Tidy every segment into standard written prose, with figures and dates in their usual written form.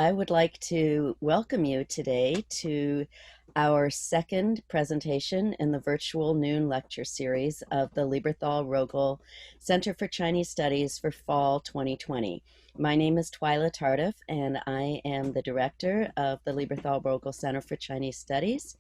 I would like to welcome you today to our second presentation in the virtual noon lecture series of the Lieberthal-Rogel Center for Chinese Studies for Fall 2020. My name is Twyla Tardif, and I am the director of the Lieberthal-Rogel Center for Chinese Studies.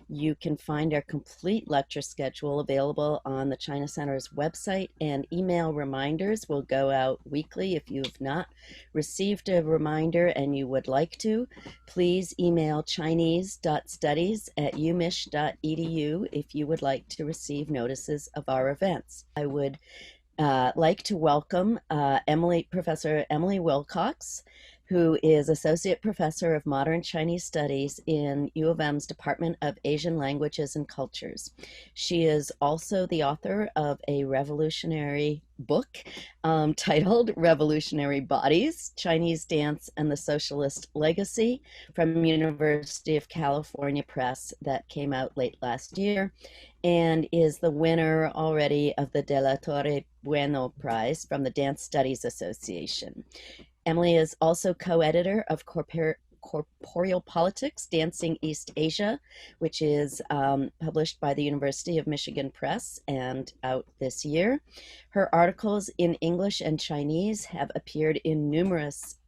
You can find our complete lecture schedule available on the China Center's website, and email reminders will go out weekly. If you have not received a reminder and you would like to, please email chinese.studies@umich.edu if you would like to receive notices of our events. I would like to welcome Professor Emily Wilcox, who is Associate Professor of Modern Chinese Studies in U of M's Department of Asian Languages and Cultures. She is also the author of a revolutionary book titled Revolutionary Bodies, Chinese Dance and the Socialist Legacy from University of California Press that came out late last year, and is the winner already of the De la Torre Bueno Prize from the Dance Studies Association. Emily is also co-editor of Corporeal Politics, Dancing East Asia, which is published by the University of Michigan Press and out this year. Her articles in English and Chinese have appeared in numerous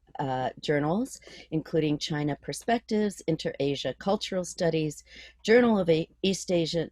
journals, including China Perspectives, Inter-Asia Cultural Studies, Journal of Asian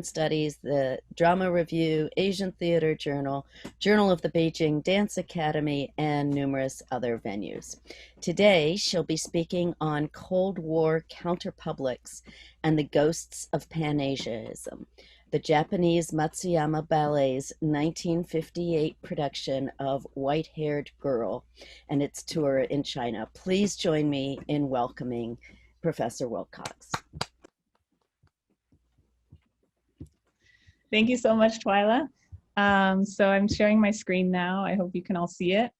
Studies, the Drama Review, Asian Theater Journal, Journal of the Beijing Dance Academy, and numerous other venues. Today, she'll be speaking on Cold War Counterpublics and the Ghosts of Pan-Asianism, the Japanese Matsuyama Ballet's 1958 production of White-Haired Girl and its tour in China. Please join me in welcoming Professor Wilcox. Thank you so much, Twyla. So I'm sharing my screen now. I hope you can all see it.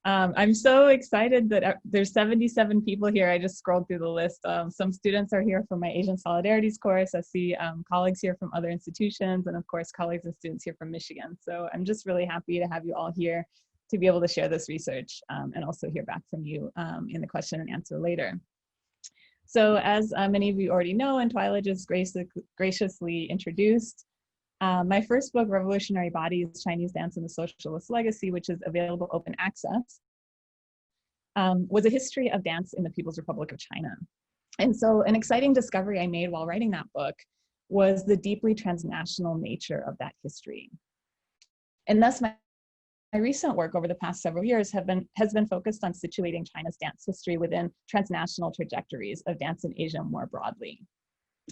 I'm so excited that there's 77 people here. I just scrolled through the list. Some students are here from my Asian Solidarities course. I see colleagues here from other institutions, and of course, colleagues and students here from Michigan. So I'm just really happy to have you all here to be able to share this research and also hear back from you in the question and answer later. So as many of you already know, and Twyla just graciously introduced, my first book, Revolutionary Bodies, Chinese Dance and the Socialist Legacy, which is available open access, was a history of dance in the People's Republic of China. And so an exciting discovery I made while writing that book was the deeply transnational nature of that history. And thus my recent work over the past several years has been focused on situating China's dance history within transnational trajectories of dance in Asia more broadly.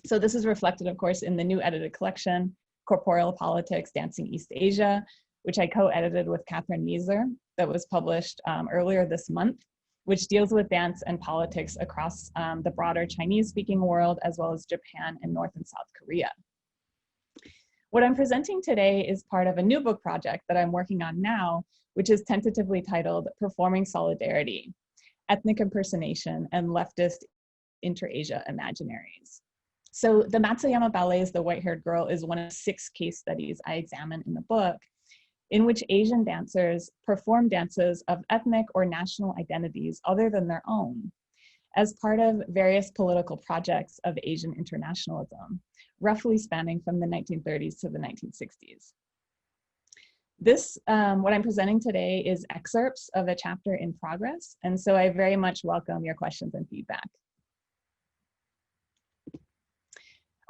So this is reflected, of course, in the new edited collection, Corporeal Politics, Dancing East Asia, which I co-edited with Catherine Mieser, that was published earlier this month, which deals with dance and politics across the broader Chinese-speaking world, as well as Japan and North and South Korea. What I'm presenting today is part of a new book project that I'm working on now, which is tentatively titled Performing Solidarity, Ethnic Impersonation and Leftist Inter-Asia Imaginaries. So the Matsuyama Ballet's The White-Haired Girl is one of 6 case studies I examine in the book, in which Asian dancers perform dances of ethnic or national identities other than their own, as part of various political projects of Asian internationalism, roughly spanning from the 1930s to the 1960s. This, what I'm presenting today, is excerpts of a chapter in progress, and so I very much welcome your questions and feedback.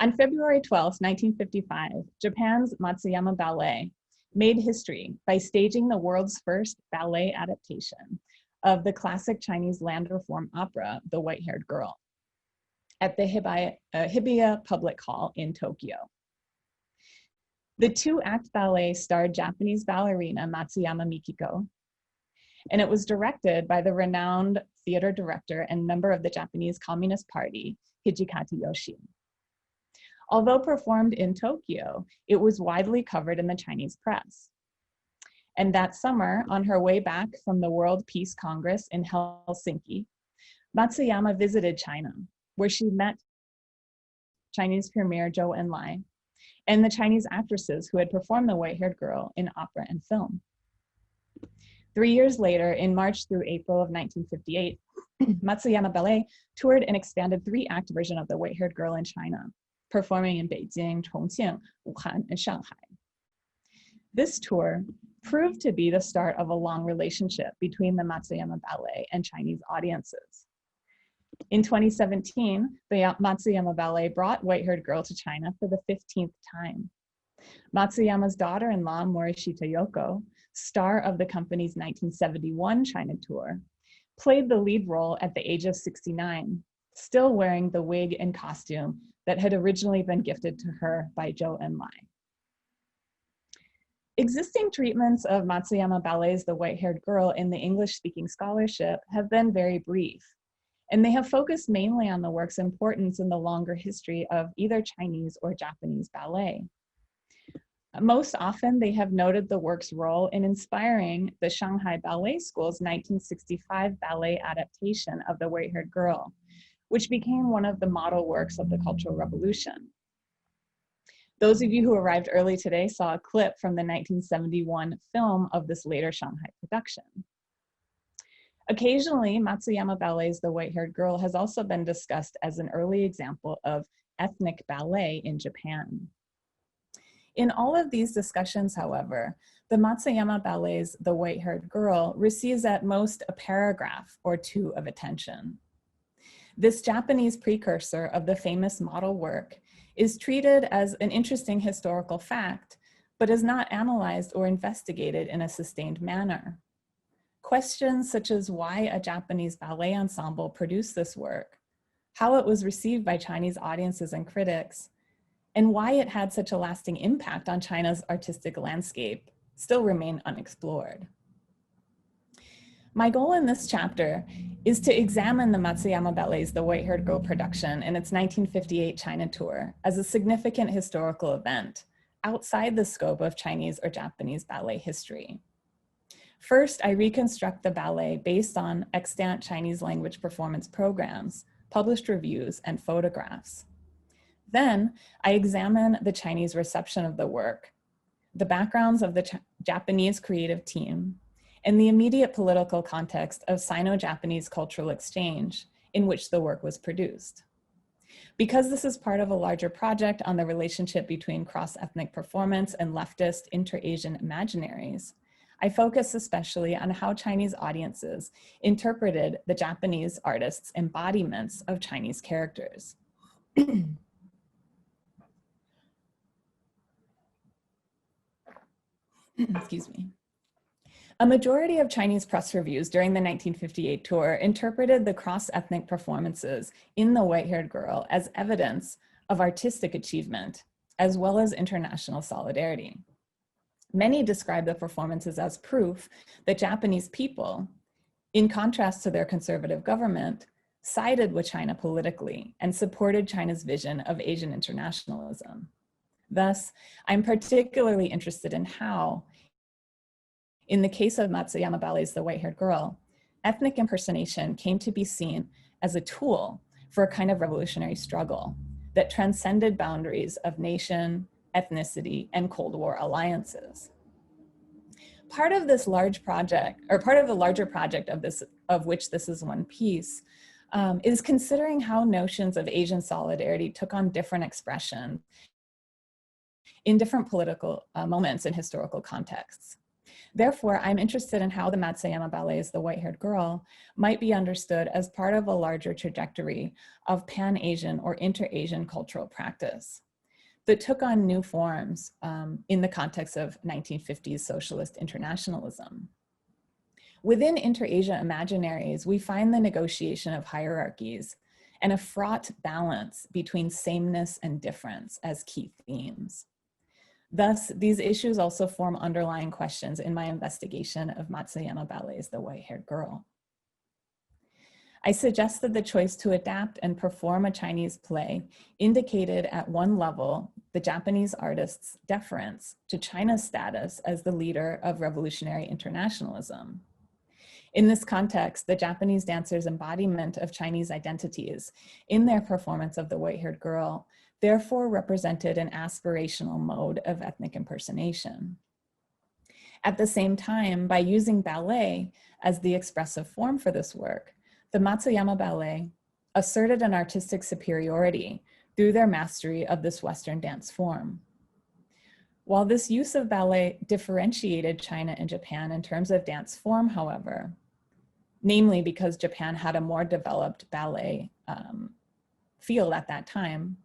On February 12, 1955, Japan's Matsuyama Ballet made history by staging the world's first ballet adaptation of the classic Chinese land reform opera, The White-Haired Girl, at the Hibiya Public Hall in Tokyo. The 2-act ballet starred Japanese ballerina Matsuyama Mikiko, and it was directed by the renowned theater director and member of the Japanese Communist Party, Hijikata Yoshi. Although performed in Tokyo, it was widely covered in the Chinese press. And that summer, on her way back from the World Peace Congress in Helsinki, Matsuyama visited China, where she met Chinese Premier Zhou Enlai and the Chinese actresses who had performed The White-Haired Girl in opera and film. 3 years later, in March through April of 1958, Matsuyama Ballet toured an expanded 3-act version of The White-Haired Girl in China, performing in Beijing, Chongqing, Wuhan, and Shanghai. This tour proved to be the start of a long relationship between the Matsuyama Ballet and Chinese audiences. In 2017, the Matsuyama Ballet brought White-Haired Girl to China for the 15th time. Matsuyama's daughter-in-law, Morishita Yoko, star of the company's 1971 China tour, played the lead role at the age of 69, still wearing the wig and costume that had originally been gifted to her by Zhou Enlai. Existing treatments of Matsuyama Ballet's The White-Haired Girl in the English-speaking scholarship have been very brief, and they have focused mainly on the work's importance in the longer history of either Chinese or Japanese ballet. Most often, they have noted the work's role in inspiring the Shanghai Ballet School's 1965 ballet adaptation of The White-Haired Girl, which became one of the model works of the Cultural Revolution. Those of you who arrived early today saw a clip from the 1971 film of this later Shanghai production. Occasionally, Matsuyama Ballet's The White-Haired Girl has also been discussed as an early example of ethnic ballet in Japan. In all of these discussions, however, the Matsuyama Ballet's The White-Haired Girl receives at most a paragraph or two of attention. This Japanese precursor of the famous model work is treated as an interesting historical fact, but is not analyzed or investigated in a sustained manner. Questions such as why a Japanese ballet ensemble produced this work, how it was received by Chinese audiences and critics, and why it had such a lasting impact on China's artistic landscape still remain unexplored. My goal in this chapter is to examine the Matsuyama Ballet's The White-Haired Girl production in its 1958 China tour as a significant historical event outside the scope of Chinese or Japanese ballet history. First, I reconstruct the ballet based on extant Chinese language performance programs, published reviews, and photographs. Then, I examine the Chinese reception of the work, the backgrounds of the Japanese creative team, and the immediate political context of Sino-Japanese cultural exchange in which the work was produced. Because this is part of a larger project on the relationship between cross-ethnic performance and leftist inter-Asian imaginaries, I focus especially on how Chinese audiences interpreted the Japanese artists' embodiments of Chinese characters. Excuse me. A majority of Chinese press reviews during the 1958 tour interpreted the cross-ethnic performances in The White-Haired Girl as evidence of artistic achievement, as well as international solidarity. Many described the performances as proof that Japanese people, in contrast to their conservative government, sided with China politically and supported China's vision of Asian internationalism. Thus, I'm particularly interested in how, in the case of Matsuyama Ballet's The White-Haired Girl, ethnic impersonation came to be seen as a tool for a kind of revolutionary struggle that transcended boundaries of nation, ethnicity, and Cold War alliances. Part of this large project, or part of the larger project of which this is one piece, is considering how notions of Asian solidarity took on different expression in different political moments and historical contexts. Therefore, I'm interested in how the Matsuyama Ballet's The White-Haired Girl might be understood as part of a larger trajectory of Pan-Asian or inter-Asian cultural practice that took on new forms in the context of 1950s socialist internationalism. Within inter-Asia imaginaries, we find the negotiation of hierarchies and a fraught balance between sameness and difference as key themes. Thus, these issues also form underlying questions in my investigation of Matsuyama Ballet's The White-Haired Girl. I suggested the choice to adapt and perform a Chinese play indicated at one level the Japanese artist's deference to China's status as the leader of revolutionary internationalism. In this context, the Japanese dancers' embodiment of Chinese identities in their performance of The White-Haired Girl therefore represented an aspirational mode of ethnic impersonation. At the same time, by using ballet as the expressive form for this work, the Matsuyama Ballet asserted an artistic superiority through their mastery of this Western dance form. While this use of ballet differentiated China and Japan in terms of dance form, however, namely because Japan had a more developed ballet field at that time,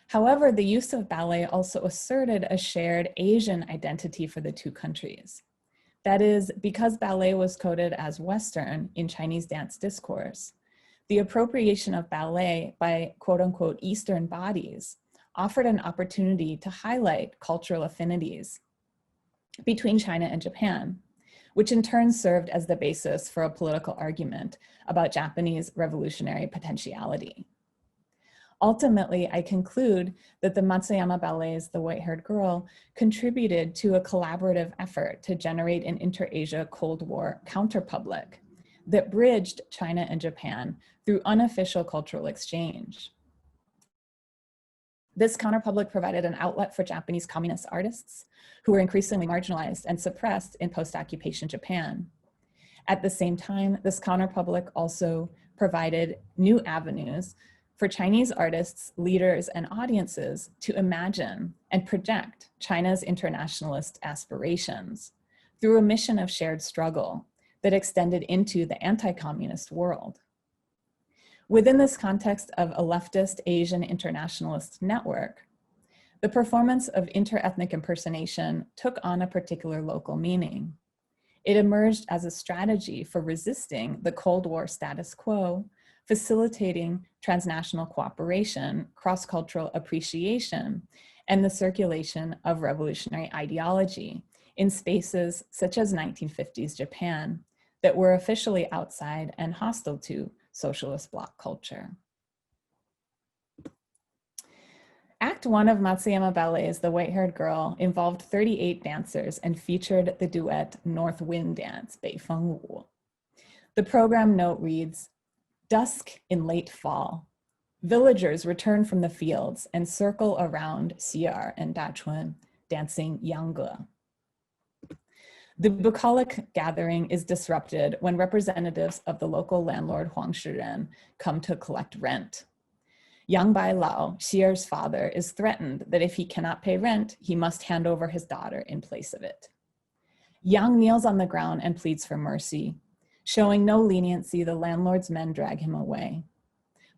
however, the use of ballet also asserted a shared Asian identity for the two countries. That is, because ballet was coded as Western in Chinese dance discourse, the appropriation of ballet by quote unquote Eastern bodies offered an opportunity to highlight cultural affinities between China and Japan, which in turn served as the basis for a political argument about Japanese revolutionary potentiality. Ultimately, I conclude that the Matsuyama Ballet's The White-Haired Girl contributed to a collaborative effort to generate an inter-Asia Cold War counterpublic that bridged China and Japan through unofficial cultural exchange. This counterpublic provided an outlet for Japanese communist artists who were increasingly marginalized and suppressed in post-occupation Japan. At the same time, this counterpublic also provided new avenues for Chinese artists, leaders, and audiences to imagine and project China's internationalist aspirations through a mission of shared struggle that extended into the anti-communist world. Within this context of a leftist Asian internationalist network, the performance of interethnic impersonation took on a particular local meaning. It emerged as a strategy for resisting the Cold War status quo, facilitating transnational cooperation, cross-cultural appreciation, and the circulation of revolutionary ideology in spaces such as 1950s Japan that were officially outside and hostile to socialist bloc culture. Act 1 of Matsuyama Ballet's The White-Haired Girl involved 38 dancers and featured the duet North Wind Dance, 北风舞. The program note reads, "Dusk in late fall. Villagers return from the fields and circle around Xi'er and Dachun, dancing Yangge. The bucolic gathering is disrupted when representatives of the local landlord Huang Shiren come to collect rent. Yang Bai Lao, Xi'er's father, is threatened that if he cannot pay rent, he must hand over his daughter in place of it. Yang kneels on the ground and pleads for mercy. Showing no leniency, the landlord's men drag him away.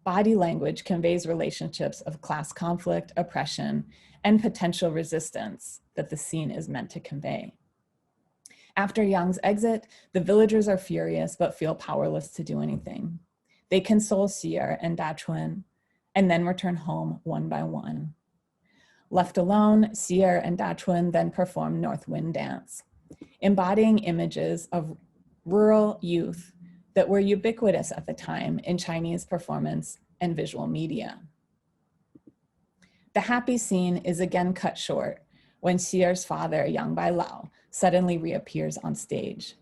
Body language conveys relationships of class conflict, oppression, and potential resistance that the scene is meant to convey. After Yang's exit, the villagers are furious but feel powerless to do anything. They console Xi'er and Dachun and then return home one by one. Left alone, Xi'er and Dachun then perform North Wind Dance, embodying images of rural youth that were ubiquitous at the time in Chinese performance and visual media. The happy scene is again cut short when Xi'er's father, Yang Bai Lao, suddenly reappears on stage.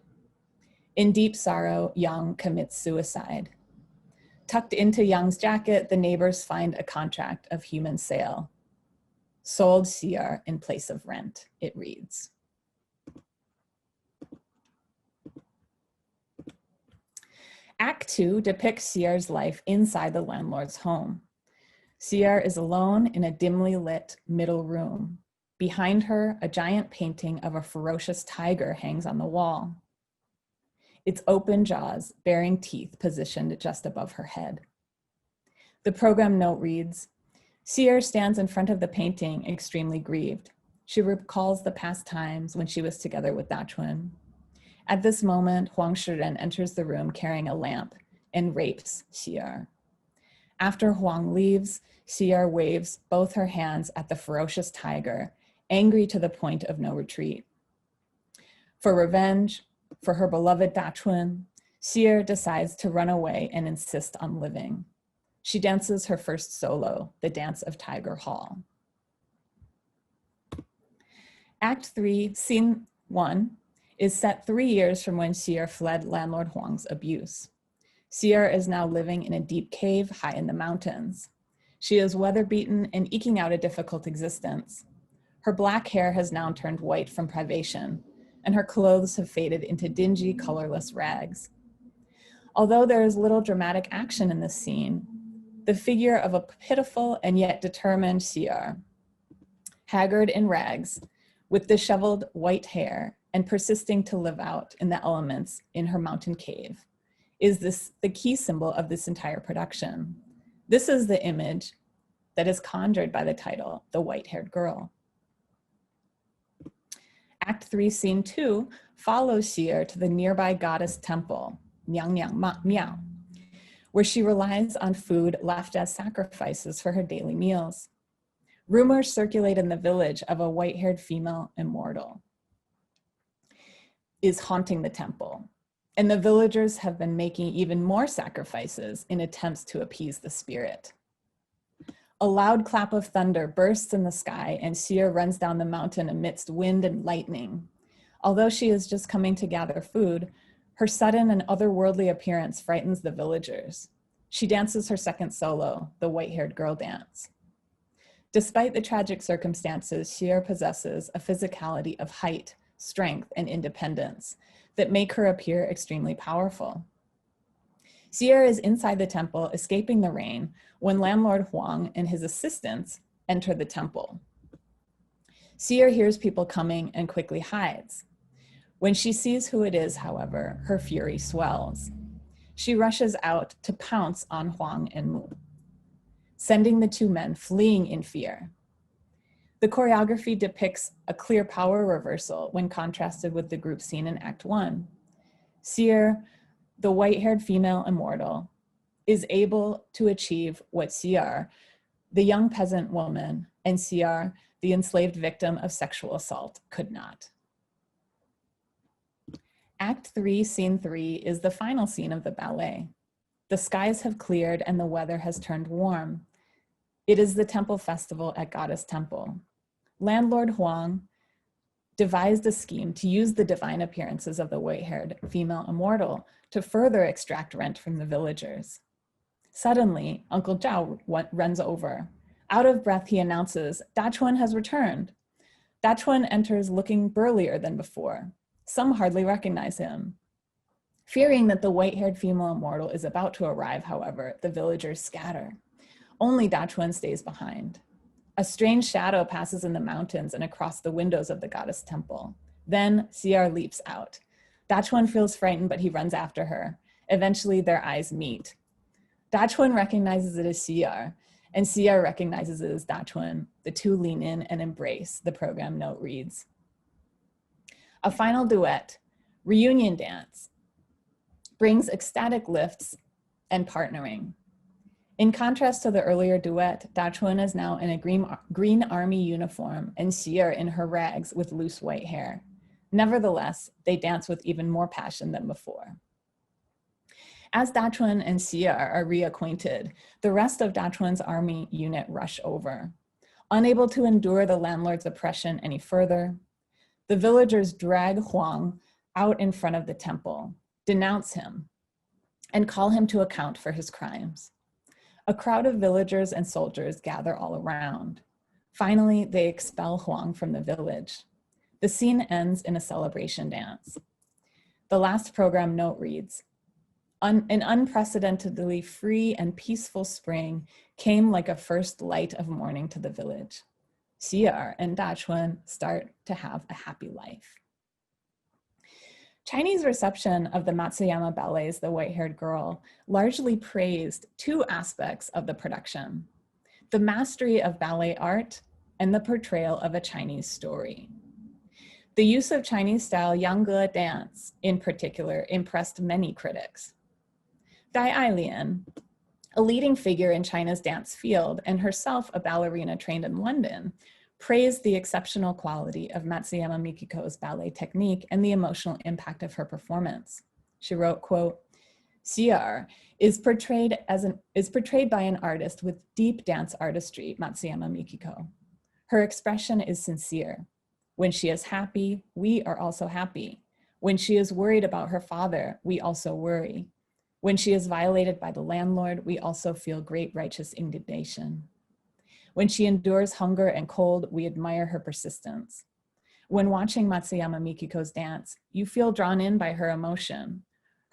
In deep sorrow, Yang commits suicide. Tucked into Yang's jacket, the neighbors find a contract of human sale. Sold Xi'er in place of rent, it reads. Act 2 depicts Xi'er's life inside the landlord's home. Xi'er is alone in a dimly lit middle room. Behind her, a giant painting of a ferocious tiger hangs on the wall. Its open jaws bearing teeth positioned just above her head. The program note reads, Xi'er stands in front of the painting extremely grieved. She recalls the past times when she was together with Dachun. At this moment, Huang Shiren enters the room carrying a lamp and rapes Xi'er. After Huang leaves, Xi'er waves both her hands at the ferocious tiger, angry to the point of no retreat. For revenge, for her beloved Dachun, Xi'er decides to run away and insist on living. She dances her first solo, the Dance of Tiger Hall. Act 3, Scene 1, is set 3 years from when Xi'er fled landlord Huang's abuse. Xi'er is now living in a deep cave high in the mountains. She is weather-beaten and eking out a difficult existence. Her black hair has now turned white from privation, and her clothes have faded into dingy, colorless rags. Although there is little dramatic action in this scene, the figure of a pitiful and yet determined Siar, haggard in rags, with disheveled white hair and persisting to live out in the elements in her mountain cave, is this the key symbol of this entire production. This is the image that is conjured by the title, The White-Haired Girl. Act 3, Scene 2 follows Siar to the nearby goddess temple, Nyang Nyang Ma Miao, where she relies on food left as sacrifices for her daily meals. Rumors circulate in the village of a white-haired female immortal is haunting the temple, and the villagers have been making even more sacrifices in attempts to appease the spirit. A loud clap of thunder bursts in the sky, and Siar runs down the mountain amidst wind and lightning. Although she is just coming to gather food, her sudden and otherworldly appearance frightens the villagers. She dances her second solo, the white-haired girl dance. Despite the tragic circumstances, Siar possesses a physicality of height, strength, and independence that make her appear extremely powerful. Siar is inside the temple, escaping the rain, when landlord Huang and his assistants enter the temple. Siar hears people coming and quickly hides. When she sees who it is, however, her fury swells. She rushes out to pounce on Huang and Mu, sending the two men fleeing in fear. The choreography depicts a clear power reversal when contrasted with the group scene in Act 1. Siar, the white-haired female immortal, is able to achieve what Siar, the young peasant woman, and Siar, the enslaved victim of sexual assault, could not. Act 3, Scene 3 is the final scene of the ballet. The skies have cleared and the weather has turned warm. It is the temple festival at Goddess Temple. Landlord Huang devised a scheme to use the divine appearances of the white-haired female immortal to further extract rent from the villagers. Suddenly, Uncle Zhao runs over. Out of breath, he announces, "Dachuan has returned." Dachuan enters looking burlier than before. Some hardly recognize him. Fearing that the white-haired female immortal is about to arrive, however, the villagers scatter. Only Dachuan stays behind. A strange shadow passes in the mountains and across the windows of the goddess temple. Then Siar leaps out. Dachuan feels frightened, but he runs after her. Eventually, their eyes meet. Dachuan recognizes it as Siar, and Siar recognizes it as Dachuan. The two lean in and embrace, the program note reads. A final duet, reunion dance, brings ecstatic lifts and partnering. In contrast to the earlier duet, Dachuan is now in a green army uniform and Siar in her rags with loose white hair. Nevertheless, they dance with even more passion than before. As Dachuan and Siar are reacquainted, the rest of Dachuan's army unit rush over. Unable to endure the landlord's oppression any further, the villagers drag Huang out in front of the temple, denounce him, and call him to account for his crimes. A crowd of villagers and soldiers gather all around. Finally, they expel Huang from the village. The scene ends in a celebration dance. The last program note reads, an unprecedentedly free and peaceful spring came like a first light of morning to the village. Siar and Dachuan start to have a happy life. Chinese reception of the Matsuyama Ballet's The White-Haired Girl largely praised two aspects of the production: the mastery of ballet art and the portrayal of a Chinese story. The use of Chinese-style Yangge dance, in particular, impressed many critics. Dai Ailian, a leading figure in China's dance field and herself a ballerina trained in London, praised the exceptional quality of Matsuyama Mikiko's ballet technique and the emotional impact of her performance. She wrote, quote, "Siar is portrayed by an artist with deep dance artistry, Matsuyama Mikiko. Her expression is sincere. When she is happy, we are also happy. When she is worried about her father, we also worry. When she is violated by the landlord, we also feel great righteous indignation. When she endures hunger and cold, we admire her persistence. When watching Matsuyama Mikiko's dance, you feel drawn in by her emotion.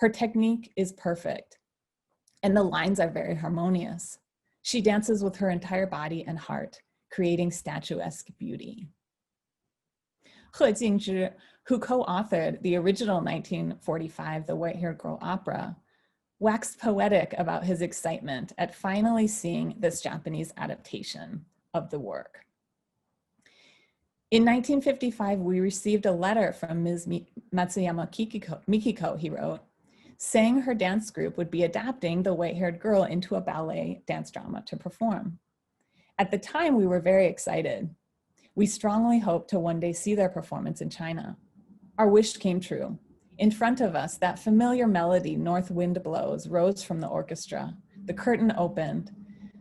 Her technique is perfect, and the lines are very harmonious. She dances with her entire body and heart, creating statuesque beauty. He Jingzhi, who co-authored the original 1945 The White-Haired Girl opera, waxed poetic about his excitement at finally seeing this Japanese adaptation of the work. In 1955, we received a letter from Ms. Matsuyama Mikiko, he wrote, saying her dance group would be adapting The White-Haired Girl into a ballet dance drama to perform. At the time, we were very excited. We strongly hoped to one day see their performance in China. Our wish came true. In front of us, that familiar melody, North Wind Blows, rose from the orchestra. The curtain opened.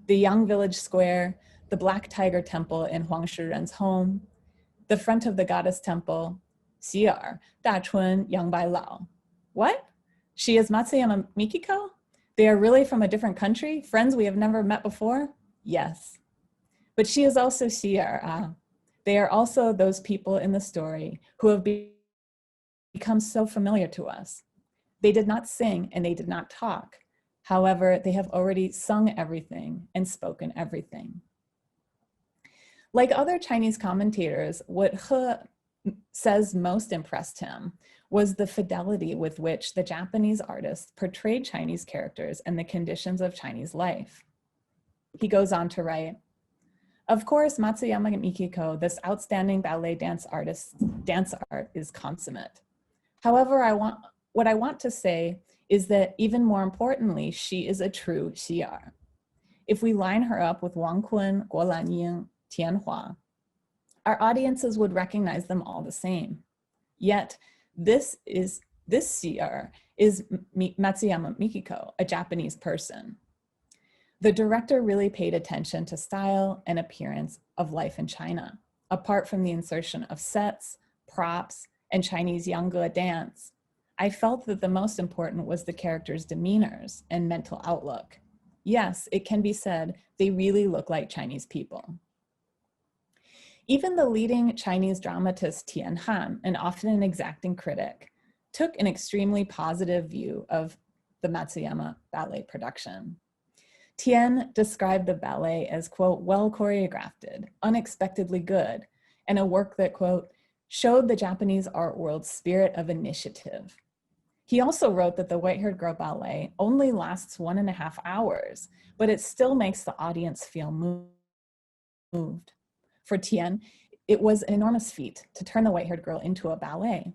The Yang Village Square, the Black Tiger Temple in Huang Shiren's home, the front of the goddess temple, Xiyar, Dachun Yangbai Lao. What? She is Matsuyama Mikiko? They are really from a different country? Friends we have never met before? Yes. But she is also Xiyar. They are also those people in the story who have become so familiar to us. They did not sing and they did not talk. However, they have already sung everything and spoken everything. Like other Chinese commentators, what He says most impressed him was the fidelity with which the Japanese artist portrayed Chinese characters and the conditions of Chinese life. He goes on to write, of course, Matsuyama Mikiko, this outstanding ballet dance artist's dance art is consummate. However, what I want to say is that even more importantly, she is a true Xiyar. If we line her up with Wang Kun, Guo Lanying, Tian Hua, our audiences would recognize them all the same. Yet, this Xiyar is Matsuyama Mikiko, a Japanese person. The director really paid attention to style and appearance of life in China, apart from the insertion of sets, props, and Chinese Yangge dance. I felt that the most important was the characters' demeanors and mental outlook. Yes, it can be said they really look like Chinese people. Even the leading Chinese dramatist Tian Han, an often an exacting critic, took an extremely positive view of the Matsuyama ballet production. Tian described the ballet as, quote, well choreographed, unexpectedly good, and a work that, quote, showed the Japanese art world's spirit of initiative. He also wrote that the White-Haired Girl ballet only lasts 1.5 hours, but it still makes the audience feel moved. For Tian, it was an enormous feat to turn the White-Haired Girl into a ballet,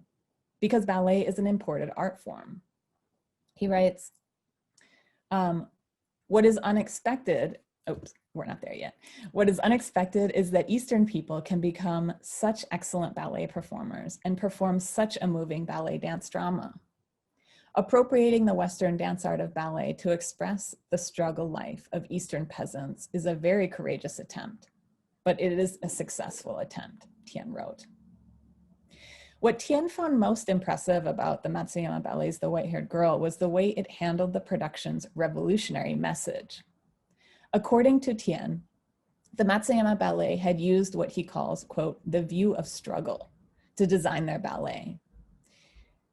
because ballet is an imported art form. He writes, what is unexpected, oops, we're not there yet. What is unexpected is that Eastern people can become such excellent ballet performers and perform such a moving ballet dance drama. Appropriating the Western dance art of ballet to express the struggle life of Eastern peasants is a very courageous attempt, but it is a successful attempt, Tian wrote. What Tian found most impressive about the Matsuyama Ballet's The White-Haired Girl was the way it handled the production's revolutionary message. According to Tian, the Matsuyama Ballet had used what he calls, quote, the view of struggle to design their ballet.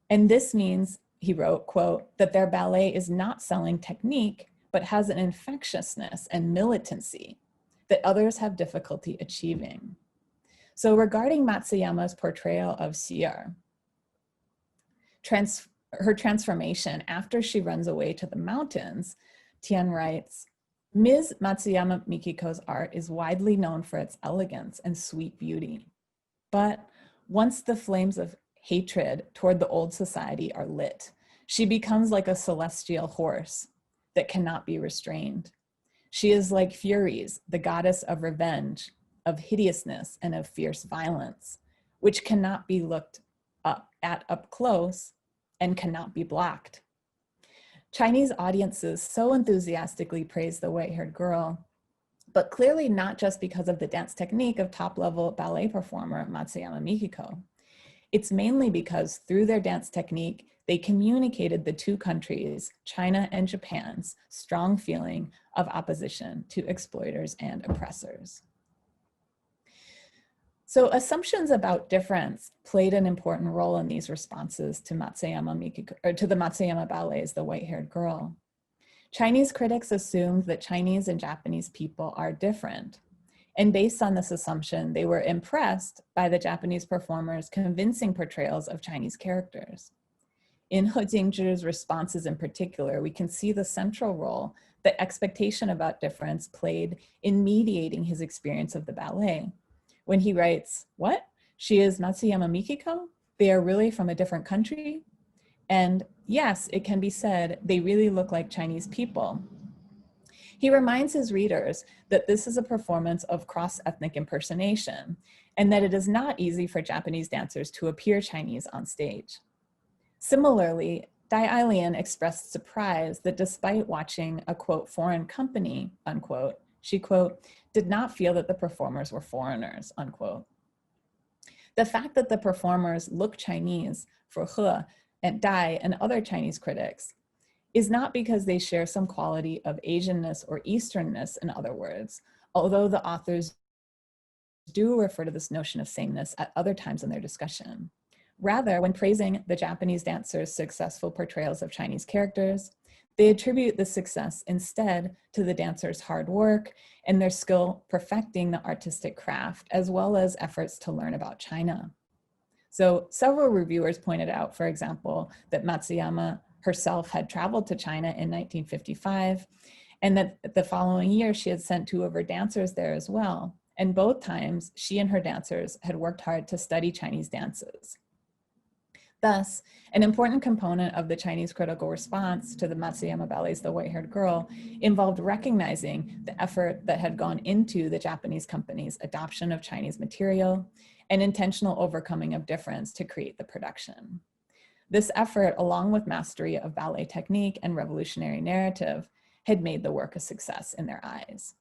And this means, he wrote, quote, that their ballet is not selling technique, but has an infectiousness and militancy that others have difficulty achieving. So regarding Matsuyama's portrayal of Xiyar, her transformation after she runs away to the mountains, Tian writes, Ms. Matsuyama Mikiko's art is widely known for its elegance and sweet beauty. But once the flames of hatred toward the old society are lit, she becomes like a celestial horse that cannot be restrained. She is like Furies, the goddess of revenge, of hideousness, and of fierce violence, which cannot be looked at up close and cannot be blocked. Chinese audiences so enthusiastically praise the White-Haired Girl, but clearly not just because of the dance technique of top-level ballet performer Matsuyama Mikiko. It's mainly because through their dance technique, they communicated the two countries, China and Japan's, strong feeling of opposition to exploiters and oppressors. So assumptions about difference played an important role in these responses to Matsuyama Mikiko, or to the Matsuyama Ballet's The White-Haired Girl. Chinese critics assumed that Chinese and Japanese people are different. And based on this assumption, they were impressed by the Japanese performers' convincing portrayals of Chinese characters. In He Jingzhi's responses in particular, we can see the central role that expectation about difference played in mediating his experience of the ballet. When he writes, "What? She is Matsuyama Mikiko? They are really from a different country?" And yes, it can be said, they really look like Chinese people. He reminds his readers that this is a performance of cross-ethnic impersonation, and that it is not easy for Japanese dancers to appear Chinese on stage. Similarly, Dai Eilian expressed surprise that despite watching a, quote, foreign company, unquote, she, quote, did not feel that the performers were foreigners, unquote. The fact that the performers look Chinese for He and Dai and other Chinese critics is not because they share some quality of Asianness or Easternness, in other words, although the authors do refer to this notion of sameness at other times in their discussion. Rather, when praising the Japanese dancers' successful portrayals of Chinese characters, they attribute the success instead to the dancers' hard work and their skill perfecting the artistic craft, as well as efforts to learn about China. So several reviewers pointed out, for example, that Matsuyama herself had traveled to China in 1955, and that the following year she had sent two of her dancers there as well. And both times, she and her dancers had worked hard to study Chinese dances. Thus, an important component of the Chinese critical response to the Matsuyama Ballet's The White-Haired Girl involved recognizing the effort that had gone into the Japanese company's adoption of Chinese material and intentional overcoming of difference to create the production. This effort, along with mastery of ballet technique and revolutionary narrative, had made the work a success in their eyes.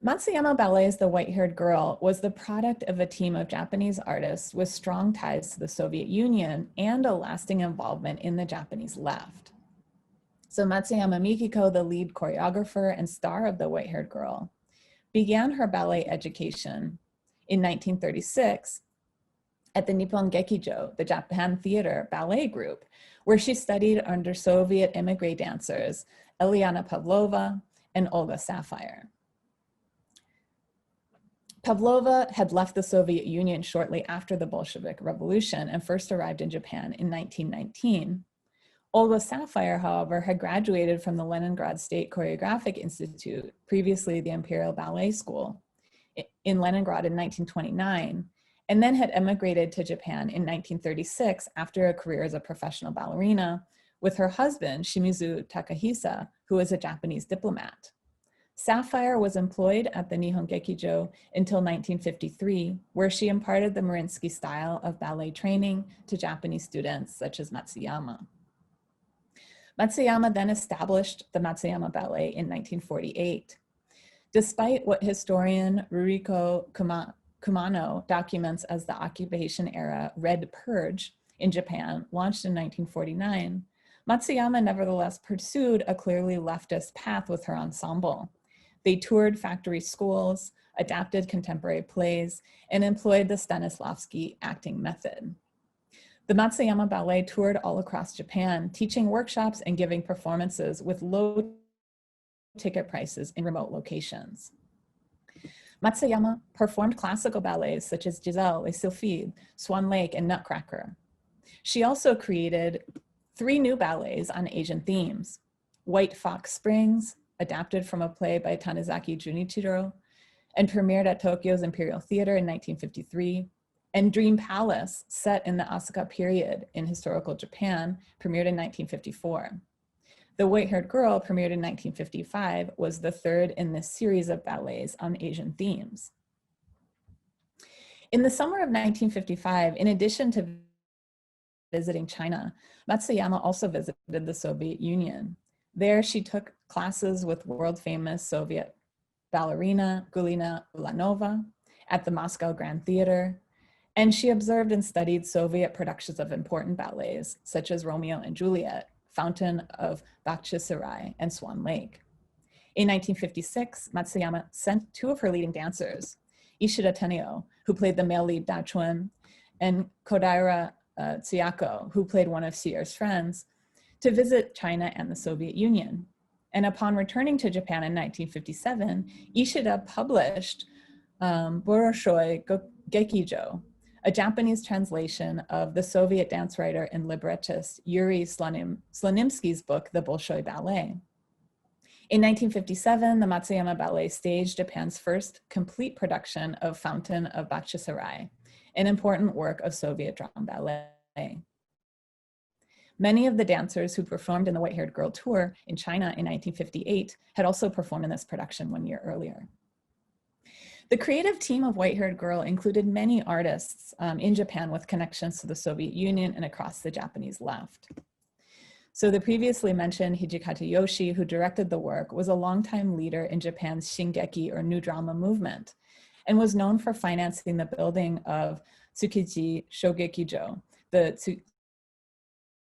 Matsuyama Ballet's The White-Haired Girl was the product of a team of Japanese artists with strong ties to the Soviet Union and a lasting involvement in the Japanese left. So Matsuyama Mikiko, the lead choreographer and star of The White-Haired Girl, began her ballet education in 1936 at the Nippon Gekijo, the Japan Theater ballet group, where she studied under Soviet immigrant dancers Eliana Pavlova and Olga Sapphire. Pavlova had left the Soviet Union shortly after the Bolshevik Revolution and first arrived in Japan in 1919. Olga Sapphire, however, had graduated from the Leningrad State Choreographic Institute, previously the Imperial Ballet School, in Leningrad in 1929, and then had emigrated to Japan in 1936 after a career as a professional ballerina with her husband, Shimizu Takahisa, who was a Japanese diplomat. Sapphire was employed at the Nihon Gekijo until 1953, where she imparted the Mariinsky style of ballet training to Japanese students such as Matsuyama. Matsuyama then established the Matsuyama Ballet in 1948. Despite what historian Ruriko Kumano documents as the occupation era Red Purge in Japan, launched in 1949, Matsuyama nevertheless pursued a clearly leftist path with her ensemble. They toured factory schools, adapted contemporary plays, and employed the Stanislavski acting method. The Matsuyama Ballet toured all across Japan, teaching workshops and giving performances with low ticket prices in remote locations. Matsuyama performed classical ballets such as Giselle, Les Sylphides, Swan Lake, and Nutcracker. She also created 3 new ballets on Asian themes: White Fox Springs, adapted from a play by Tanizaki Junichiro, and premiered at Tokyo's Imperial Theater in 1953, and Dream Palace, set in the Asuka period in historical Japan, premiered in 1954. The White-Haired Girl, premiered in 1955, was the third in this series of ballets on Asian themes. In the summer of 1955, in addition to visiting China, Matsuyama also visited the Soviet Union. There, she took classes with world-famous Soviet ballerina Gulina Ulanova at the Moscow Grand Theater, and she observed and studied Soviet productions of important ballets, such as Romeo and Juliet, Fountain of Bakhchisarai, and Swan Lake. In 1956, Matsuyama sent 2 of her leading dancers, Ishida Tenio, who played the male lead Dachuan, and Kodaira Tsuyako, who played one of Sier's friends, to visit China and the Soviet Union. And upon returning to Japan in 1957, Ishida published Boroshoi Gekijo, a Japanese translation of the Soviet dance writer and librettist Yuri Slonimsky's book, The Bolshoi Ballet. In 1957, the Matsuyama Ballet staged Japan's first complete production of Fountain of Bakhchisarai, an important work of Soviet drama ballet. Many of the dancers who performed in the White-Haired Girl tour in China in 1958 had also performed in this production 1 year earlier. The creative team of White-Haired Girl included many artists in Japan with connections to the Soviet Union and across the Japanese left. So the previously mentioned Hijikata Yoshi, who directed the work, was a longtime leader in Japan's Shingeki or New Drama movement, and was known for financing the building of Tsukiji Shogekijo, the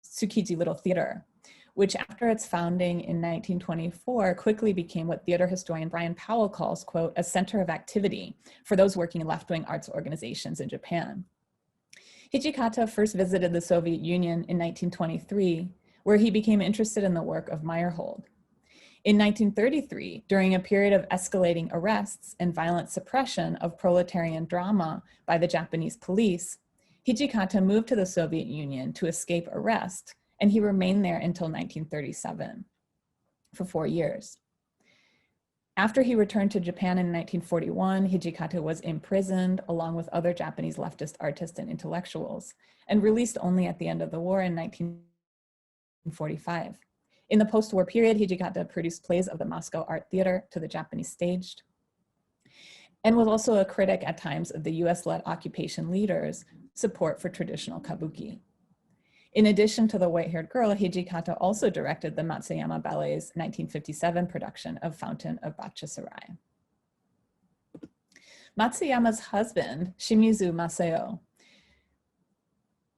Tsukiji Little Theater, which after its founding in 1924 quickly became what theater historian Brian Powell calls, quote, a center of activity for those working in left-wing arts organizations in Japan. Hijikata first visited the Soviet Union in 1923, where he became interested in the work of Meyerhold. In 1933, during a period of escalating arrests and violent suppression of proletarian drama by the Japanese police, Hijikata moved to the Soviet Union to escape arrest, and he remained there until 1937, for 4 years. After he returned to Japan in 1941, Hijikata was imprisoned along with other Japanese leftist artists and intellectuals, and released only at the end of the war in 1945. In the post-war period, Hijikata produced plays of the Moscow Art Theater to the Japanese stage, and was also a critic at times of the US-led occupation leaders' support for traditional kabuki. In addition to The White-Haired Girl, Hijikata also directed the Matsuyama Ballet's 1957 production of Fountain of Bakhchisarai. Matsuyama's husband, Shimizu Masao,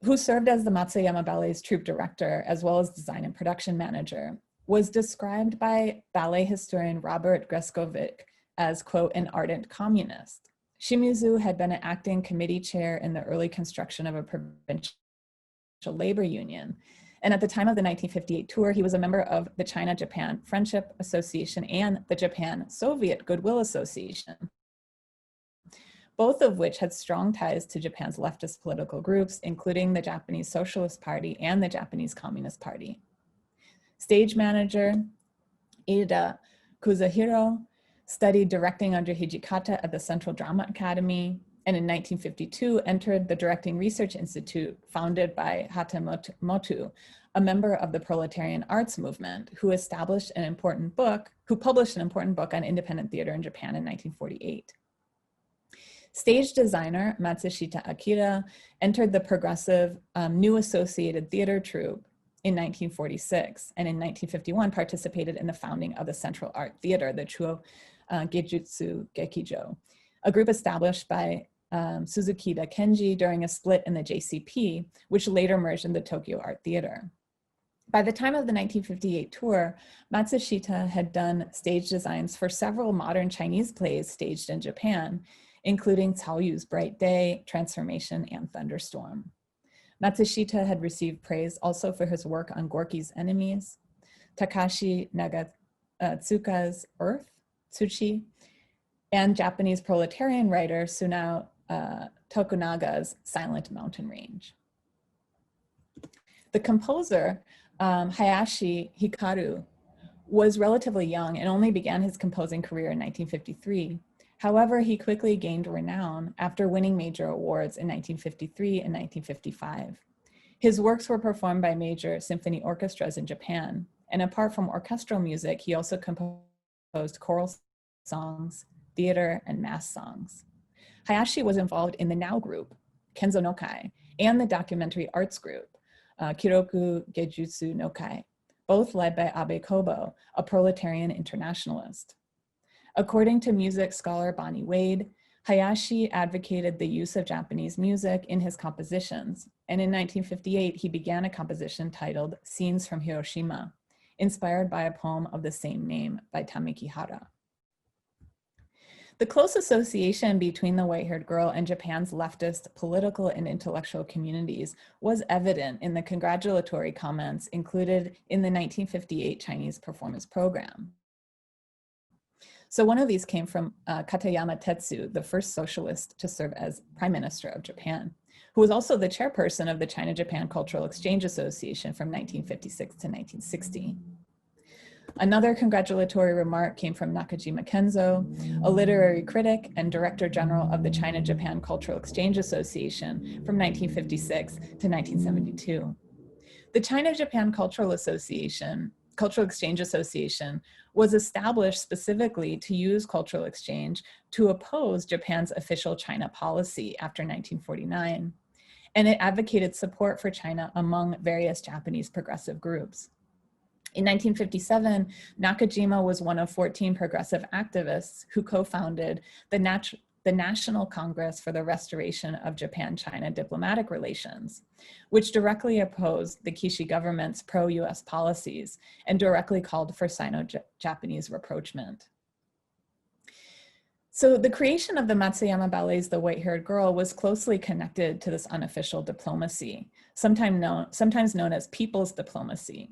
who served as the Matsuyama Ballet's troupe director, as well as design and production manager, was described by ballet historian Robert Greskovic as, quote, an ardent communist. Shimizu had been an acting committee chair in the early construction of a provincial labor union. And at the time of the 1958 tour, he was a member of the China-Japan Friendship Association and the Japan-Soviet Goodwill Association, both of which had strong ties to Japan's leftist political groups, including the Japanese Socialist Party and the Japanese Communist Party. Stage manager Ida Kuzuhiro studied directing under Hijikata at the Central Drama Academy, and in 1952 entered the Directing Research Institute founded by Hatamoto, a member of the proletarian arts movement, who published an important book on independent theater in Japan in 1948. Stage designer Matsushita Akira entered the progressive New Associated Theater Troupe in 1946, and in 1951 participated in the founding of the Central Art Theater, the Chuo Gejutsu Gekijo, a group established by Suzukida Kenji during a split in the JCP, which later merged in the Tokyo Art Theater. By the time of the 1958 tour, Matsushita had done stage designs for several modern Chinese plays staged in Japan, including Cao Yu's Bright Day, Transformation, and Thunderstorm. Matsushita had received praise also for his work on Gorky's Enemies, Takashi Nagatsuka's Earth, Tsuchi, and Japanese proletarian writer Sunao Tokunaga's Silent Mountain Range. The composer, Hayashi Hikaru, was relatively young and only began his composing career in 1953. However, he quickly gained renown after winning major awards in 1953 and 1955. His works were performed by major symphony orchestras in Japan, and apart from orchestral music, he also composed choral songs, theater, and mass songs. Hayashi was involved in the Now Group, Kenzo no Kai, and the documentary arts group, Kiroku Gejutsu no Kai, both led by Abe Kobo, a proletarian internationalist. According to music scholar Bonnie Wade, Hayashi advocated the use of Japanese music in his compositions, and in 1958 he began a composition titled Scenes from Hiroshima, inspired by a poem of the same name by Tameki Hara. The close association between the white-haired girl and Japan's leftist political and intellectual communities was evident in the congratulatory comments included in the 1958 Chinese performance program. So one of these came from Katayama Tetsu, the first socialist to serve as Prime Minister of Japan, who was also the chairperson of the China-Japan Cultural Exchange Association from 1956 to 1960. Another congratulatory remark came from Nakajima Kenzo, a literary critic and Director General of the China-Japan Cultural Exchange Association from 1956 to 1972. The China-Japan Cultural Exchange Association was established specifically to use cultural exchange to oppose Japan's official China policy after 1949, and it advocated support for China among various Japanese progressive groups. In 1957, Nakajima was one of 14 progressive activists who co-founded the National Congress for the Restoration of Japan-China Diplomatic Relations, which directly opposed the Kishi government's pro-US policies and directly called for Sino-Japanese rapprochement. So the creation of the Matsuyama Ballet's The White-Haired Girl was closely connected to this unofficial diplomacy, sometimes known as people's diplomacy,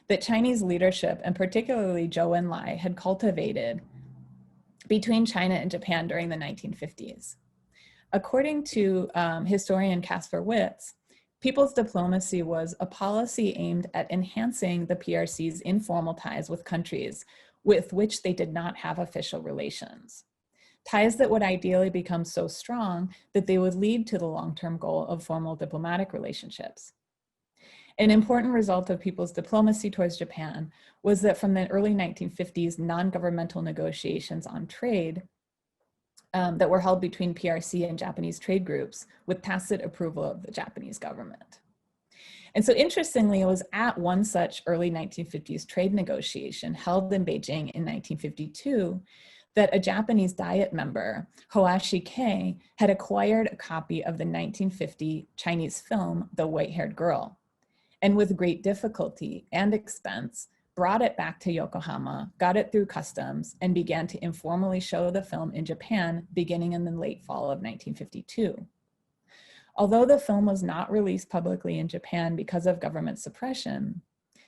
that Chinese leadership, and particularly Zhou Enlai, had cultivated between China and Japan during the 1950s. According to historian Caspar Witz, people's diplomacy was a policy aimed at enhancing the PRC's informal ties with countries with which they did not have official relations. Ties that would ideally become so strong that they would lead to the long-term goal of formal diplomatic relationships. An important result of people's diplomacy towards Japan was that from the early 1950s, non-governmental negotiations on trade that were held between PRC and Japanese trade groups with tacit approval of the Japanese government. And so interestingly, it was at one such early 1950s trade negotiation held in Beijing in 1952 that a Japanese Diet member, Hoashi Kei, had acquired a copy of the 1950 Chinese film, The White-Haired Girl, and with great difficulty and expense, brought it back to Yokohama, got it through customs, and began to informally show the film in Japan beginning in the late fall of 1952. Although the film was not released publicly in Japan because of government suppression,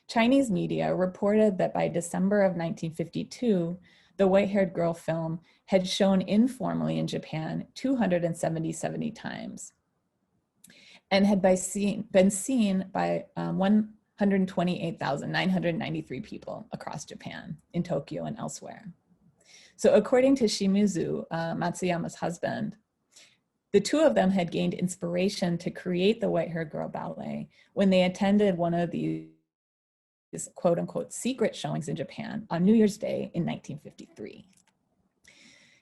Chinese media reported that by December of 1952, the White-Haired Girl film had shown informally in Japan 270 times, and had been seen by 128,993 people across Japan, in Tokyo and elsewhere. So according to Shimizu, Matsuyama's husband, the two of them had gained inspiration to create the White-Haired Girl ballet when they attended one of these quote unquote secret showings in Japan on New Year's Day in 1953.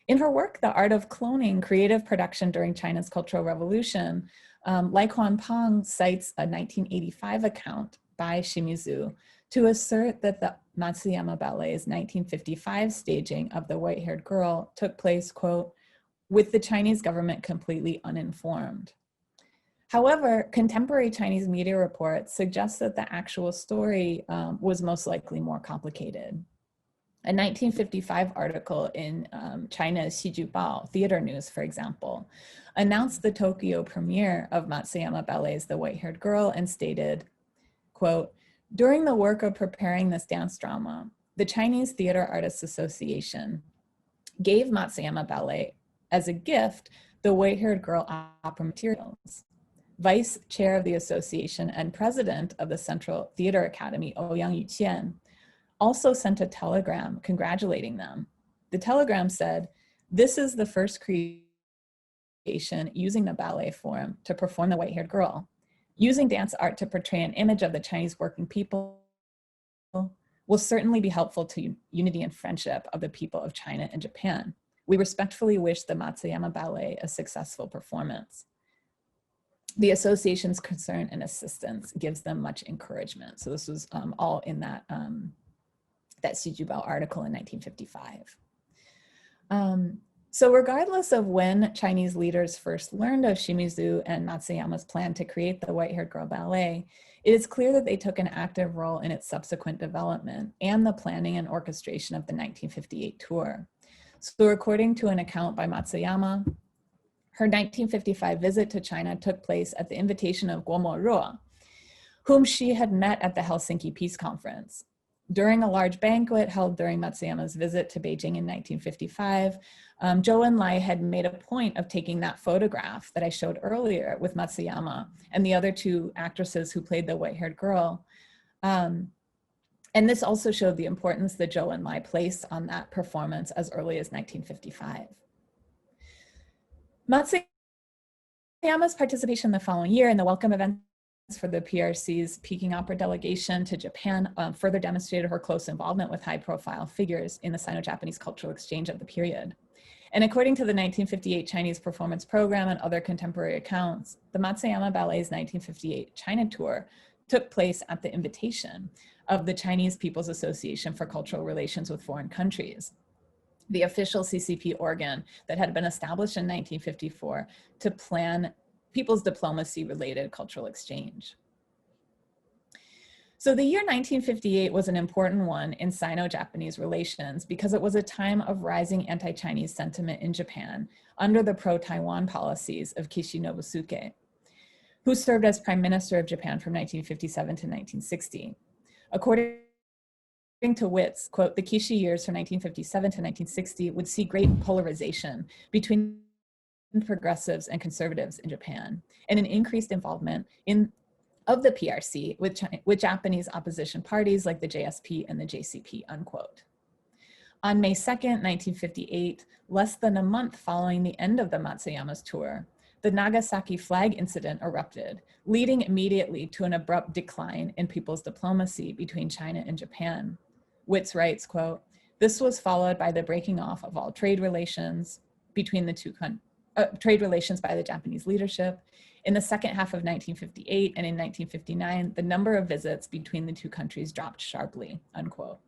In her work, The Art of Cloning, Creative Production During China's Cultural Revolution, Lai Quan-Pang cites a 1985 account by Shimizu to assert that the Matsuyama Ballet's 1955 staging of The White-Haired Girl took place, quote, with the Chinese government completely uninformed. However, contemporary Chinese media reports suggest that the actual story was most likely more complicated. A 1955 article in China's Xijubao Theater News, for example, announced the Tokyo premiere of Matsuyama Ballet's The White-Haired Girl and stated, quote, during the work of preparing this dance drama, the Chinese Theater Artists Association gave Matsuyama Ballet as a gift the White-Haired Girl opera materials. Vice chair of the association and president of the Central Theater Academy, Ouyang Yuqian, also sent a telegram congratulating them. The telegram said, this is the first creation using the ballet form to perform the White-Haired Girl. Using dance art to portray an image of the Chinese working people will certainly be helpful to unity and friendship of the people of China and Japan. We respectfully wish the Matsuyama Ballet a successful performance. The association's concern and assistance gives them much encouragement. So this was all in that Shijubao article in 1955. So regardless of when Chinese leaders first learned of Shimizu and Matsuyama's plan to create the White-Haired Girl Ballet, it is clear that they took an active role in its subsequent development and the planning and orchestration of the 1958 tour. So according to an account by Matsuyama, her 1955 visit to China took place at the invitation of Guomo Ruo, whom she had met at the Helsinki Peace Conference. During a large banquet held during Matsuyama's visit to Beijing in 1955, Zhou Enlai had made a point of taking that photograph that I showed earlier with Matsuyama and the other two actresses who played the white-haired girl. And this also showed the importance that Zhou Enlai placed on that performance as early as 1955. Matsuyama's participation the following year in the welcome events for the PRC's Peking Opera delegation to Japan further demonstrated her close involvement with high-profile figures in the Sino-Japanese cultural exchange of the period. And according to the 1958 Chinese performance program and other contemporary accounts, the Matsuyama Ballet's 1958 China tour took place at the invitation of the Chinese People's Association for Cultural Relations with Foreign Countries, the official CCP organ that had been established in 1954 to plan people's diplomacy-related cultural exchange. So the year 1958 was an important one in Sino-Japanese relations because it was a time of rising anti-Chinese sentiment in Japan under the pro-Taiwan policies of Kishi Nobusuke, who served as Prime Minister of Japan from 1957 to 1960. According to Witts, quote, the Kishi years from 1957 to 1960 would see great polarization between progressives and conservatives in Japan, and an increased involvement of the PRC with Japanese opposition parties like the JSP and the JCP, unquote. On May 2nd, 1958, less than a month following the end of the Matsuyama's tour, the Nagasaki flag incident erupted, leading immediately to an abrupt decline in people's diplomacy between China and Japan. Witts writes, quote, this was followed by the breaking off of all trade relations between the two countries. Trade relations by the Japanese leadership. In the second half of 1958 and in 1959, the number of visits between the two countries dropped sharply, unquote.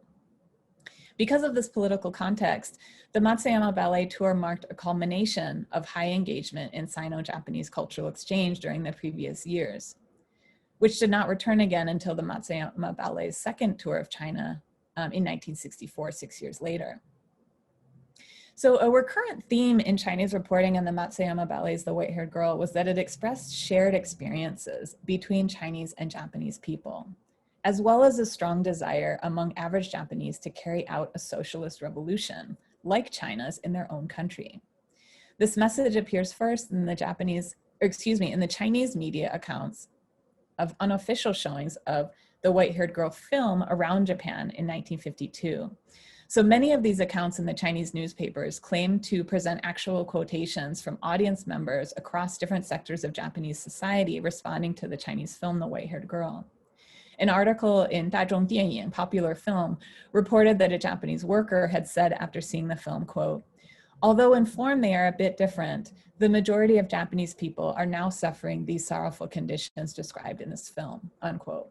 Because of this political context, the Matsuyama Ballet Tour marked a culmination of high engagement in Sino-Japanese cultural exchange during the previous years, which did not return again until the Matsuyama Ballet's second tour of China in 1964, 6 years later. So a recurrent theme in Chinese reporting on the Matsuyama Ballet's The White-Haired Girl was that it expressed shared experiences between Chinese and Japanese people, as well as a strong desire among average Japanese to carry out a socialist revolution, like China's, in their own country. This message appears first in the Chinese media accounts of unofficial showings of the White-Haired Girl film around Japan in 1952. So many of these accounts in the Chinese newspapers claim to present actual quotations from audience members across different sectors of Japanese society responding to the Chinese film, The White-Haired Girl. An article in Dazhong Dianying, Popular Film, reported that a Japanese worker had said after seeing the film, quote, although in form they are a bit different, the majority of Japanese people are now suffering these sorrowful conditions described in this film, unquote.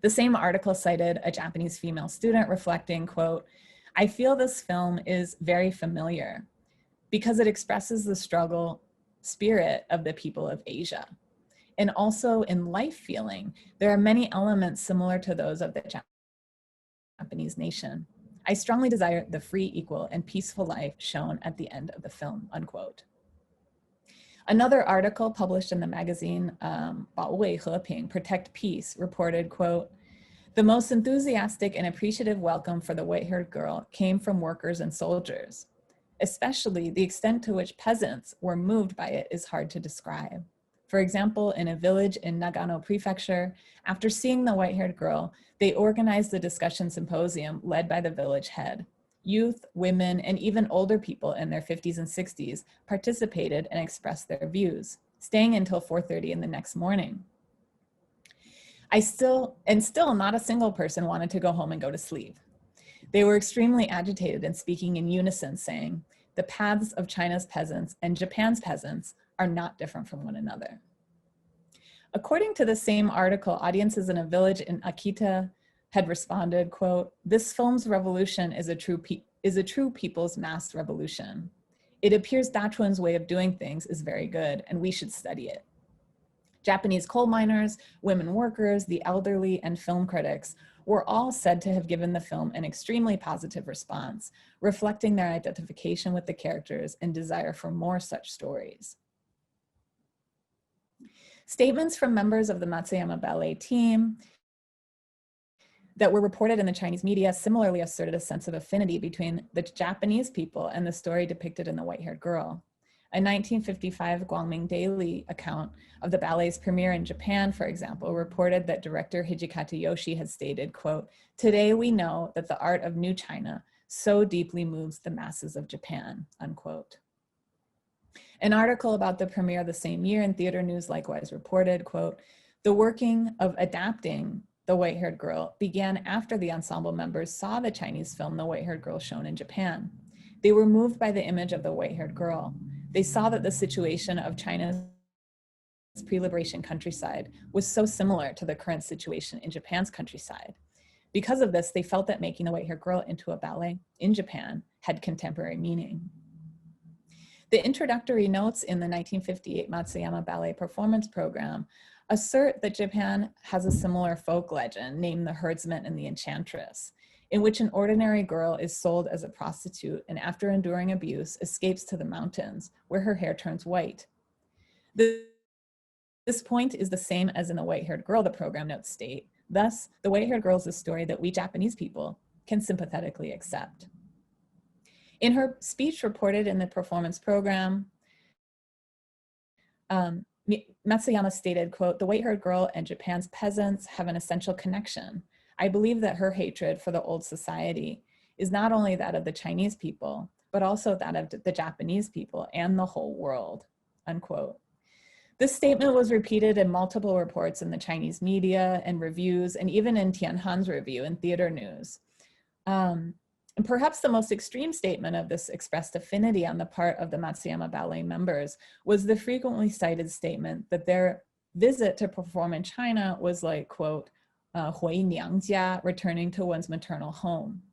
The same article cited a Japanese female student reflecting, quote, I feel this film is very familiar because it expresses the struggle spirit of the people of Asia. And also in life feeling, there are many elements similar to those of the Japanese nation. I strongly desire the free, equal, and peaceful life shown at the end of the film, unquote. Another article published in the magazine 保卫和平, Protect Peace, reported, quote, the most enthusiastic and appreciative welcome for the white-haired girl came from workers and soldiers. Especially the extent to which peasants were moved by it is hard to describe. For example, in a village in Nagano Prefecture, after seeing the white-haired girl, they organized a discussion symposium led by the village head. Youth, women, and even older people in their 50s and 60s participated and expressed their views, staying until 4:30 in the next morning. Still not a single person wanted to go home and go to sleep. They were extremely agitated and speaking in unison, saying, the paths of China's peasants and Japan's peasants are not different from one another. According to the same article, audiences in a village in Akita had responded, quote, this film's revolution is a true people's mass revolution. It appears Dachuan's way of doing things is very good and we should study it. Japanese coal miners, women workers, the elderly, and film critics were all said to have given the film an extremely positive response, reflecting their identification with the characters and desire for more such stories. Statements from members of the Matsuyama Ballet team that were reported in the Chinese media similarly asserted a sense of affinity between the Japanese people and the story depicted in The White-Haired Girl. A 1955 Guangming Daily account of the ballet's premiere in Japan, for example, reported that director Hijikata Yoshi had stated, quote, "Today we know that the art of New China so deeply moves the masses of Japan," unquote. An article about the premiere the same year in Theater News likewise reported, quote, "The working of adapting The White-Haired Girl began after the ensemble members saw the Chinese film The White-Haired Girl shown in Japan. They were moved by the image of the white-haired girl. They saw that the situation of China's pre-liberation countryside was so similar to the current situation in Japan's countryside. Because of this, they felt that making The White-Haired Girl into a ballet in Japan had contemporary meaning." The introductory notes in the 1958 Matsuyama Ballet performance program assert that Japan has a similar folk legend named The Herdsman and the Enchantress, in which an ordinary girl is sold as a prostitute and after enduring abuse escapes to the mountains where her hair turns white. This point is the same as in The White-Haired Girl, the program notes state. Thus, The White-Haired Girl is a story that we Japanese people can sympathetically accept. In her speech reported in the performance program, Matsuyama stated, quote, "The White-Haired Girl and Japan's peasants have an essential connection. I believe that her hatred for the old society is not only that of the Chinese people, but also that of the Japanese people and the whole world," unquote. This statement was repeated in multiple reports in the Chinese media and reviews, and even in Tian Han's review in Theater News. And perhaps the most extreme statement of this expressed affinity on the part of the Matsuyama Ballet members was the frequently cited statement that their visit to perform in China was like, quote, 回娘家, returning to one's maternal home.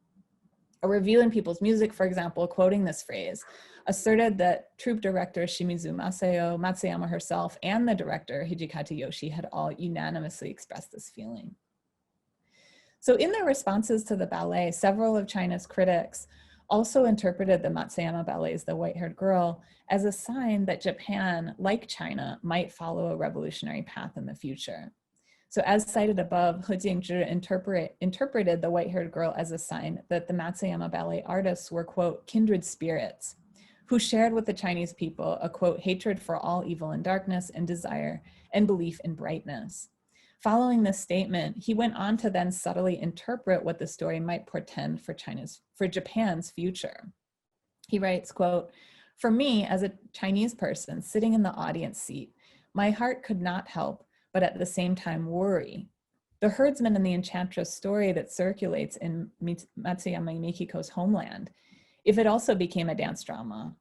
A review in People's Music, for example, quoting this phrase, asserted that troupe director Shimizu Masayo, Matsuyama herself, and the director Hijikata Yoshi had all unanimously expressed this feeling. So in their responses to the ballet, several of China's critics also interpreted the Matsuyama Ballet's The White-Haired Girl as a sign that Japan, like China, might follow a revolutionary path in the future. So as cited above, He Jingzhi interpreted The White-Haired Girl as a sign that the Matsuyama Ballet artists were, quote, kindred spirits, who shared with the Chinese people a, quote, hatred for all evil and darkness and desire and belief in brightness. Following this statement, he went on to then subtly interpret what the story might portend for Japan's future. He writes, quote, "For me, as a Chinese person sitting in the audience seat, my heart could not help but at the same time worry. The herdsman and the enchantress story that circulates in Matsuyama Mikiko's homeland, if it also became a dance drama,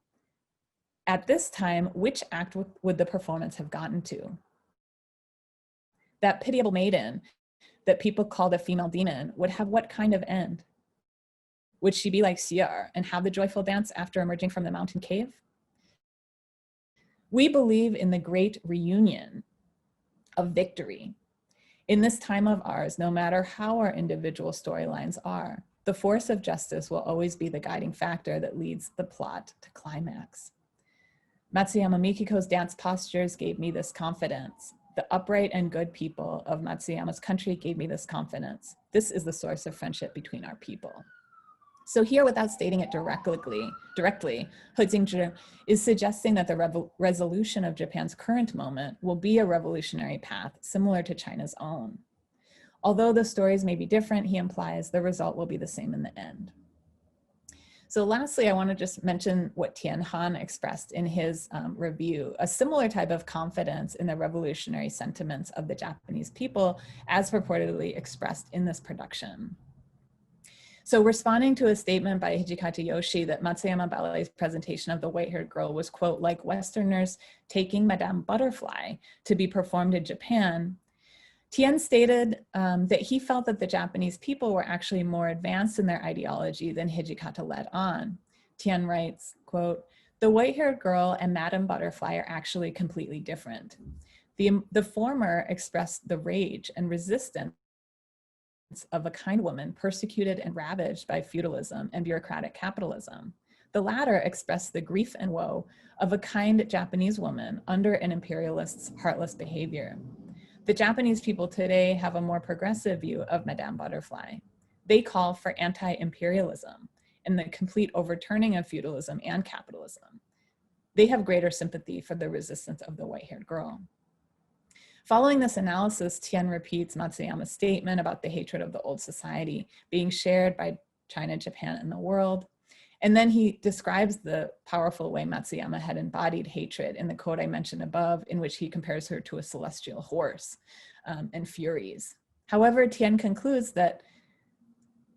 at this time, which act would the performance have gotten to? That pitiable maiden that people called a female demon would have what kind of end? Would she be like Xier and have the joyful dance after emerging from the mountain cave? We believe in the great reunion of victory. In this time of ours, no matter how our individual storylines are, the force of justice will always be the guiding factor that leads the plot to climax. Matsuyama Mikiko's dance postures gave me this confidence. The upright and good people of Matsuyama's country gave me this confidence. This is the source of friendship between our people." So here, without stating it directly, He Jingzhi is suggesting that the resolution of Japan's current moment will be a revolutionary path similar to China's own. Although the stories may be different, he implies the result will be the same in the end. So lastly, I want to just mention what Tian Han expressed in his review, a similar type of confidence in the revolutionary sentiments of the Japanese people as purportedly expressed in this production. So responding to a statement by Hijikata Yoshi that Matsuyama Ballet's presentation of The White-Haired Girl was, quote, like Westerners taking Madame Butterfly to be performed in Japan, Tian stated that he felt that the Japanese people were actually more advanced in their ideology than Hijikata led on. Tian writes, quote, "The White-Haired Girl and Madame Butterfly are actually completely different. The former expressed the rage and resistance of a kind woman persecuted and ravaged by feudalism and bureaucratic capitalism. The latter expressed the grief and woe of a kind Japanese woman under an imperialist's heartless behavior. The Japanese people today have a more progressive view of Madame Butterfly. They call for anti-imperialism and the complete overturning of feudalism and capitalism. They have greater sympathy for the resistance of the white-haired girl. Following this analysis, Tien repeats Matsuyama's statement about the hatred of the old society being shared by China, Japan, and the world. And then he describes the powerful way Matsuyama had embodied hatred in the quote I mentioned above, in which he compares her to a celestial horse and furies. However, Tien concludes that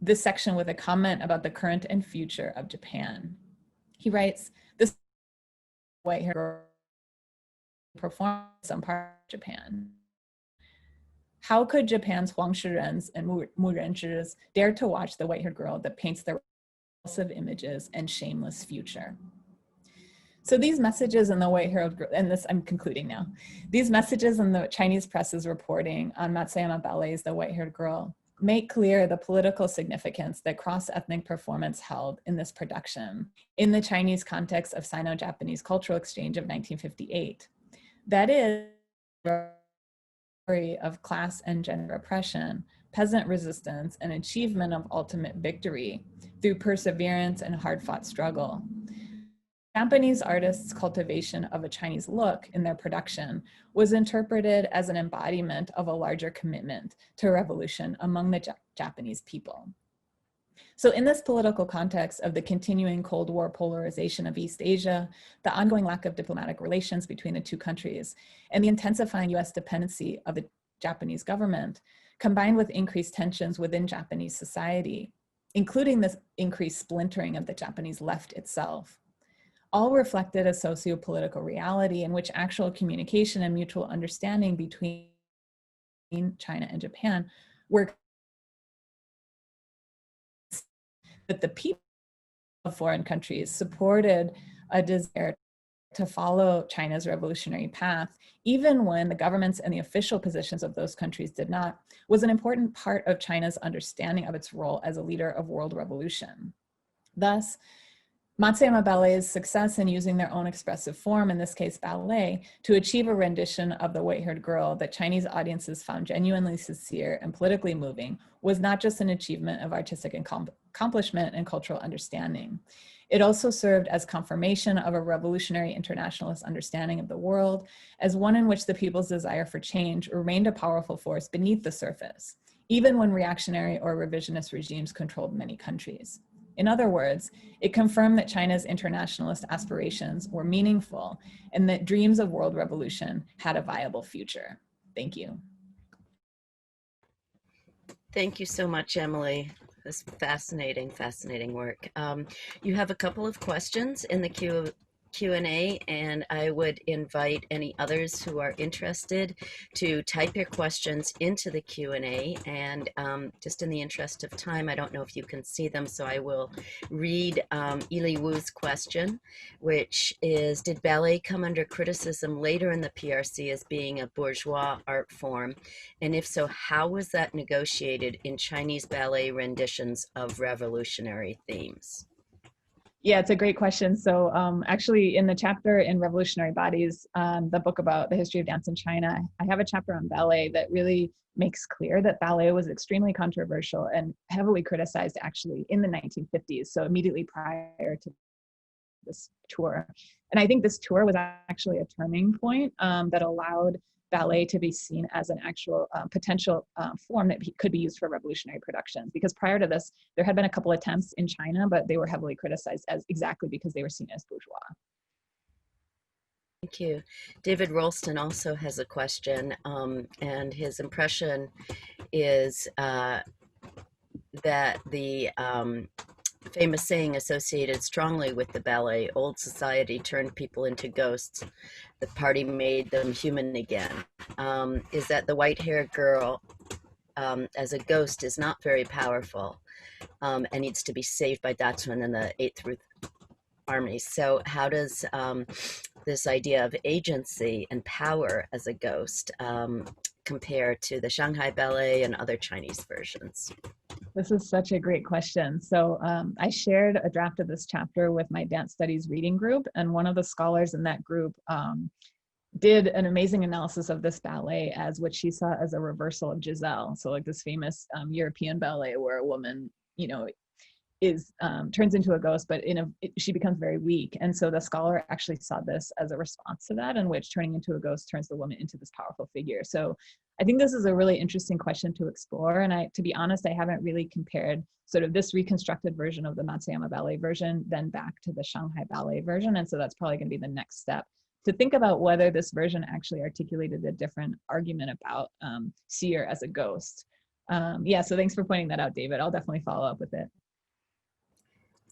this section with a comment about the current and future of Japan. He writes, this white-haired girl perform some part of Japan. How could Japan's Huangshirens and Murenshis dare to watch the white-haired girl that paints their repulsive images and shameless future? So these messages in the white-haired girl, and this I'm concluding now, these messages in the Chinese press's reporting on Matsuyama Ballet's The White-Haired Girl make clear the political significance that cross-ethnic performance held in this production in the Chinese context of Sino-Japanese cultural exchange of 1958. That is, story of class and gender oppression, peasant resistance, and achievement of ultimate victory through perseverance and hard-fought struggle. Japanese artists' cultivation of a Chinese look in their production was interpreted as an embodiment of a larger commitment to revolution among the Japanese people. So in this political context of the continuing Cold War polarization of East Asia, the ongoing lack of diplomatic relations between the two countries, and the intensifying US dependency of the Japanese government, combined with increased tensions within Japanese society, including this increased splintering of the Japanese left itself, all reflected a socio-political reality in which actual communication and mutual understanding between China and Japan were that the people of foreign countries supported a desire to follow China's revolutionary path, even when the governments and the official positions of those countries did not, was an important part of China's understanding of its role as a leader of world revolution. Thus, Matsuyama Ballet's success in using their own expressive form, in this case ballet, to achieve a rendition of The White-Haired Girl that Chinese audiences found genuinely sincere and politically moving was not just an achievement of artistic accomplishment and cultural understanding. It also served as confirmation of a revolutionary internationalist understanding of the world as one in which the people's desire for change remained a powerful force beneath the surface, even when reactionary or revisionist regimes controlled many countries. In other words, it confirmed that China's internationalist aspirations were meaningful and that dreams of world revolution had a viable future. Thank you. Thank you so much, Emily. This fascinating, fascinating work. You have a couple of questions in the Q&A, and I would invite any others who are interested to type your questions into the Q&A. And just in the interest of time, I don't know if you can see them, so I will read Ili Wu's question, which is, did ballet come under criticism later in the PRC as being a bourgeois art form? And if so, how was that negotiated in Chinese ballet renditions of revolutionary themes? Yeah, it's a great question. So actually in the chapter in Revolutionary Bodies, the book about the history of dance in China, I have a chapter on ballet that really makes clear that ballet was extremely controversial and heavily criticized actually in the 1950s, so immediately prior to this tour. And I think this tour was actually a turning point that allowed ballet to be seen as an actual potential form that could be used for revolutionary productions. Because prior to this, there had been a couple attempts in China, but they were heavily criticized as exactly because they were seen as bourgeois. Thank you. David Rolston also has a question, and his impression is that the famous saying associated strongly with the ballet, old society turned people into ghosts, the party made them human again, is that the white-haired girl as a ghost is not very powerful and needs to be saved by Dachshund and the 8th Root Army. So how does this idea of agency and power as a ghost compared to the Shanghai Ballet and other Chinese versions? This is such a great question. So I shared a draft of this chapter with my dance studies reading group, and one of the scholars in that group did an amazing analysis of this ballet as what she saw as a reversal of Giselle. So like this famous European ballet where a woman, you know, is turns into a ghost, but she becomes very weak. And so the scholar actually saw this as a response to that, in which turning into a ghost turns the woman into this powerful figure. So I think this is a really interesting question to explore. And to be honest, I haven't really compared sort of this reconstructed version of the Matsuyama Ballet version then back to the Shanghai Ballet version. And so that's probably going to be the next step, to think about whether this version actually articulated a different argument about seer as a ghost. Yeah, so thanks for pointing that out, David. I'll definitely follow up with it.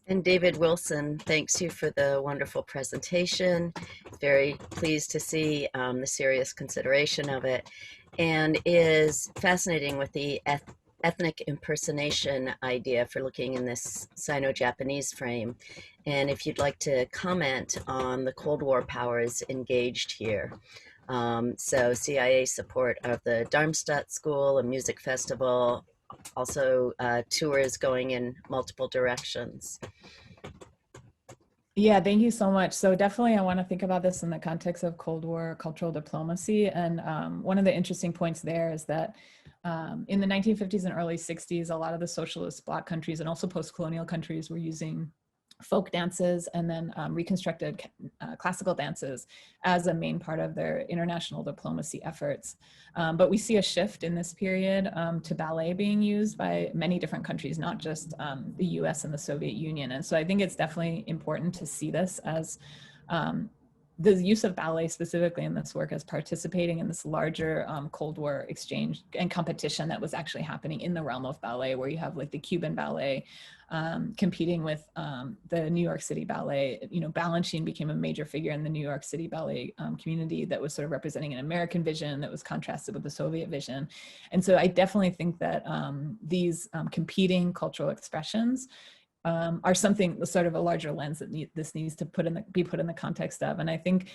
And David Wilson, thanks you for the wonderful presentation. Very pleased to see the serious consideration of it, and is fascinating with the ethnic impersonation idea for looking in this Sino-Japanese frame. And if you'd like to comment on the Cold War powers engaged here. So CIA support of the Darmstadt School, a music festival, also tours going in multiple directions. Yeah, thank you so much. So definitely I want to think about this in the context of Cold War cultural diplomacy. And one of the interesting points there is that in the 1950s and early 60s, a lot of the socialist bloc countries and also post-colonial countries were using folk dances and then reconstructed classical dances as a main part of their international diplomacy efforts. But we see a shift in this period to ballet being used by many different countries, not just the US and the Soviet Union. And so I think it's definitely important to see this as the use of ballet specifically in this work as participating in this larger Cold War exchange and competition that was actually happening in the realm of ballet, where you have like the Cuban ballet competing with the New York City Ballet. You know, Balanchine became a major figure in the New York City Ballet community that was sort of representing an American vision that was contrasted with the Soviet vision. And so I definitely think that these competing cultural expressions are something, sort of a larger lens that this needs to be put in the context of. And I think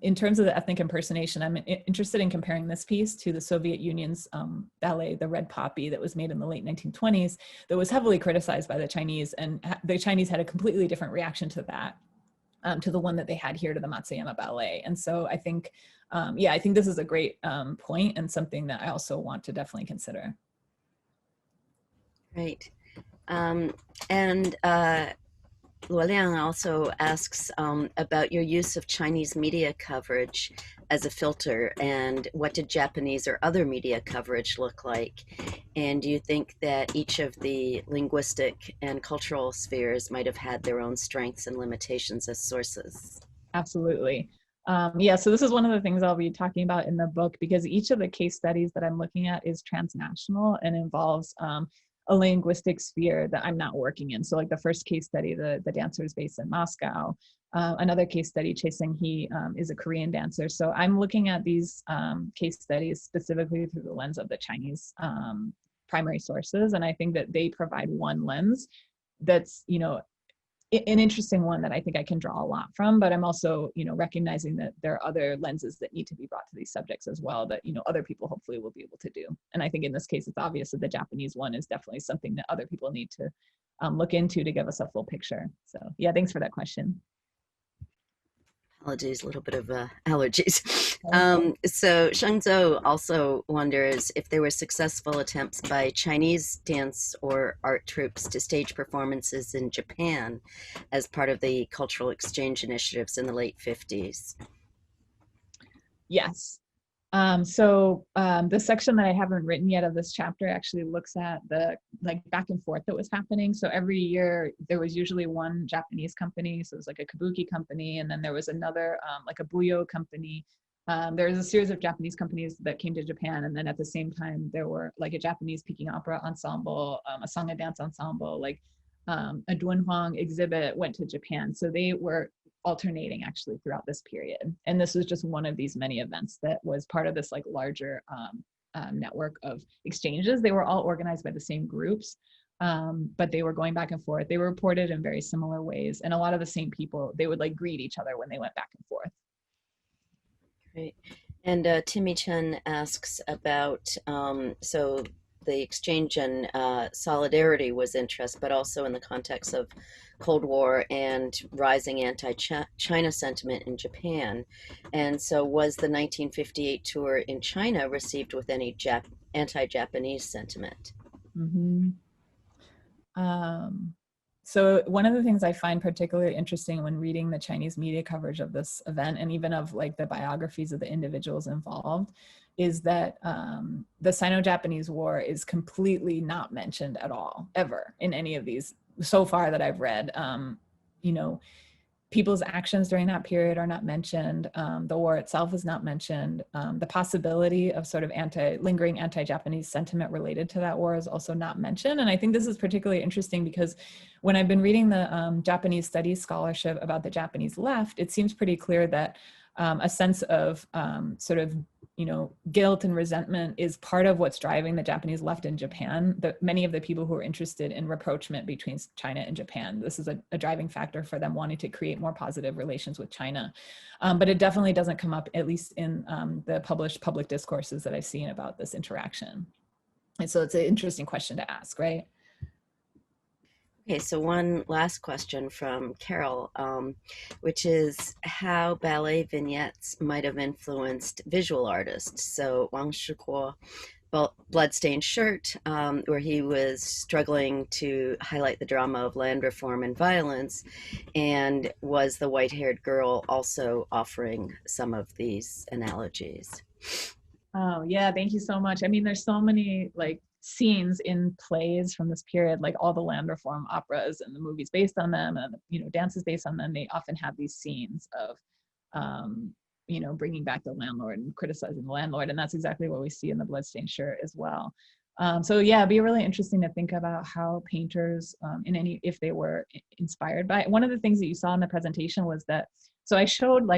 in terms of the ethnic impersonation, I'm interested in comparing this piece to the Soviet Union's ballet, The Red Poppy, that was made in the late 1920s, that was heavily criticized by the Chinese, and the Chinese had a completely different reaction to that, to the one that they had here to the Matsuyama Ballet. And so I think, yeah, I think this is a great point and something that I also want to definitely consider. Right. And Luoliang also asks about your use of Chinese media coverage as a filter, and what did Japanese or other media coverage look like? And do you think that each of the linguistic and cultural spheres might have had their own strengths and limitations as sources? Absolutely. Yeah, so this is one of the things I'll be talking about in the book, because each of the case studies that I'm looking at is transnational and involves a linguistic sphere that I'm not working in. So like the first case study, the dancer is based in Moscow. Another case study, Chae Seung-hee, is a Korean dancer. So I'm looking at these case studies specifically through the lens of the Chinese primary sources. And I think that they provide one lens that's, you know, an interesting one that I think I can draw a lot from, but I'm also, you know, recognizing that there are other lenses that need to be brought to these subjects as well that, you know, other people hopefully will be able to do. And I think in this case, it's obvious that the Japanese one is definitely something that other people need to look into to give us a full picture. So yeah, thanks for that question. Apologies, a little bit of allergies. So Shengzhou also wonders if there were successful attempts by Chinese dance or art troupes to stage performances in Japan as part of the cultural exchange initiatives in the late 50s. Yes. The section that I haven't written yet of this chapter actually looks at the like back and forth that was happening. So every year there was usually one Japanese company. So it was like a kabuki company. And then there was another, like a buyo company. There was a series of Japanese companies that came to Japan. And then at the same time, there were like a Japanese Peking opera ensemble, a song and dance ensemble, like a Dunhuang exhibit went to Japan. So they were alternating actually throughout this period. And this was just one of these many events that was part of this like larger network of exchanges. They were all organized by the same groups, but they were going back and forth. They were reported in very similar ways, and a lot of the same people, they would like greet each other when they went back and forth. Great. And Timmy Chen asks about so the exchange and solidarity was interest, but also in the context of Cold War and rising anti-China sentiment in Japan. And so, was the 1958 tour in China received with any anti-Japanese sentiment? Mm-hmm. So one of the things I find particularly interesting when reading the Chinese media coverage of this event, and even of like the biographies of the individuals involved, is that the Sino-Japanese War is completely not mentioned at all, ever, in any of these so far that I've read. You know, people's actions during that period are not mentioned. The war itself is not mentioned. The possibility of sort of lingering anti-Japanese sentiment related to that war is also not mentioned. And I think this is particularly interesting because when I've been reading the Japanese studies scholarship about the Japanese left, it seems pretty clear that a sense of sort of, guilt and resentment is part of what's driving the Japanese left in Japan. Many of the people who are interested in rapprochement between China and Japan, this is a driving factor for them wanting to create more positive relations with China. But it definitely doesn't come up, at least in the published public discourses that I've seen about this interaction. And so it's an interesting question to ask, right? Okay, so one last question from Carol, which is how ballet vignettes might have influenced visual artists. So Wang Shikuo, Bloodstained Shirt, where he was struggling to highlight the drama of land reform and violence, and was the white-haired girl also offering some of these analogies? Oh, yeah, thank you so much. I mean, there's so many like scenes in plays from this period, like all the land reform operas and the movies based on them, and dances based on them. They often have these scenes of, bringing back the landlord and criticizing the landlord, and that's exactly what we see in the Bloodstained Shirt as well. So yeah, it'd be really interesting to think about how painters, if they were inspired by it. One of the things that you saw in the presentation was that, so I showed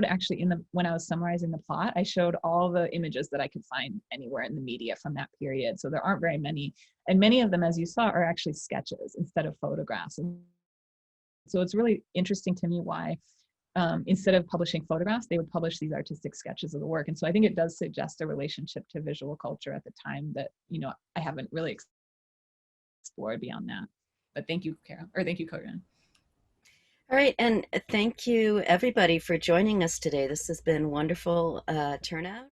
actually when I was summarizing the plot, I showed all the images that I could find anywhere in the media from that period. So there aren't very many, and many of them, as you saw, are actually sketches instead of photographs. And so it's really interesting to me why instead of publishing photographs, they would publish these artistic sketches of the work. And so I think it does suggest a relationship to visual culture at the time that, I haven't really explored beyond that. But thank you, Kara, or thank you, Kogan. All right, and thank you everybody for joining us today. This has been wonderful turnout.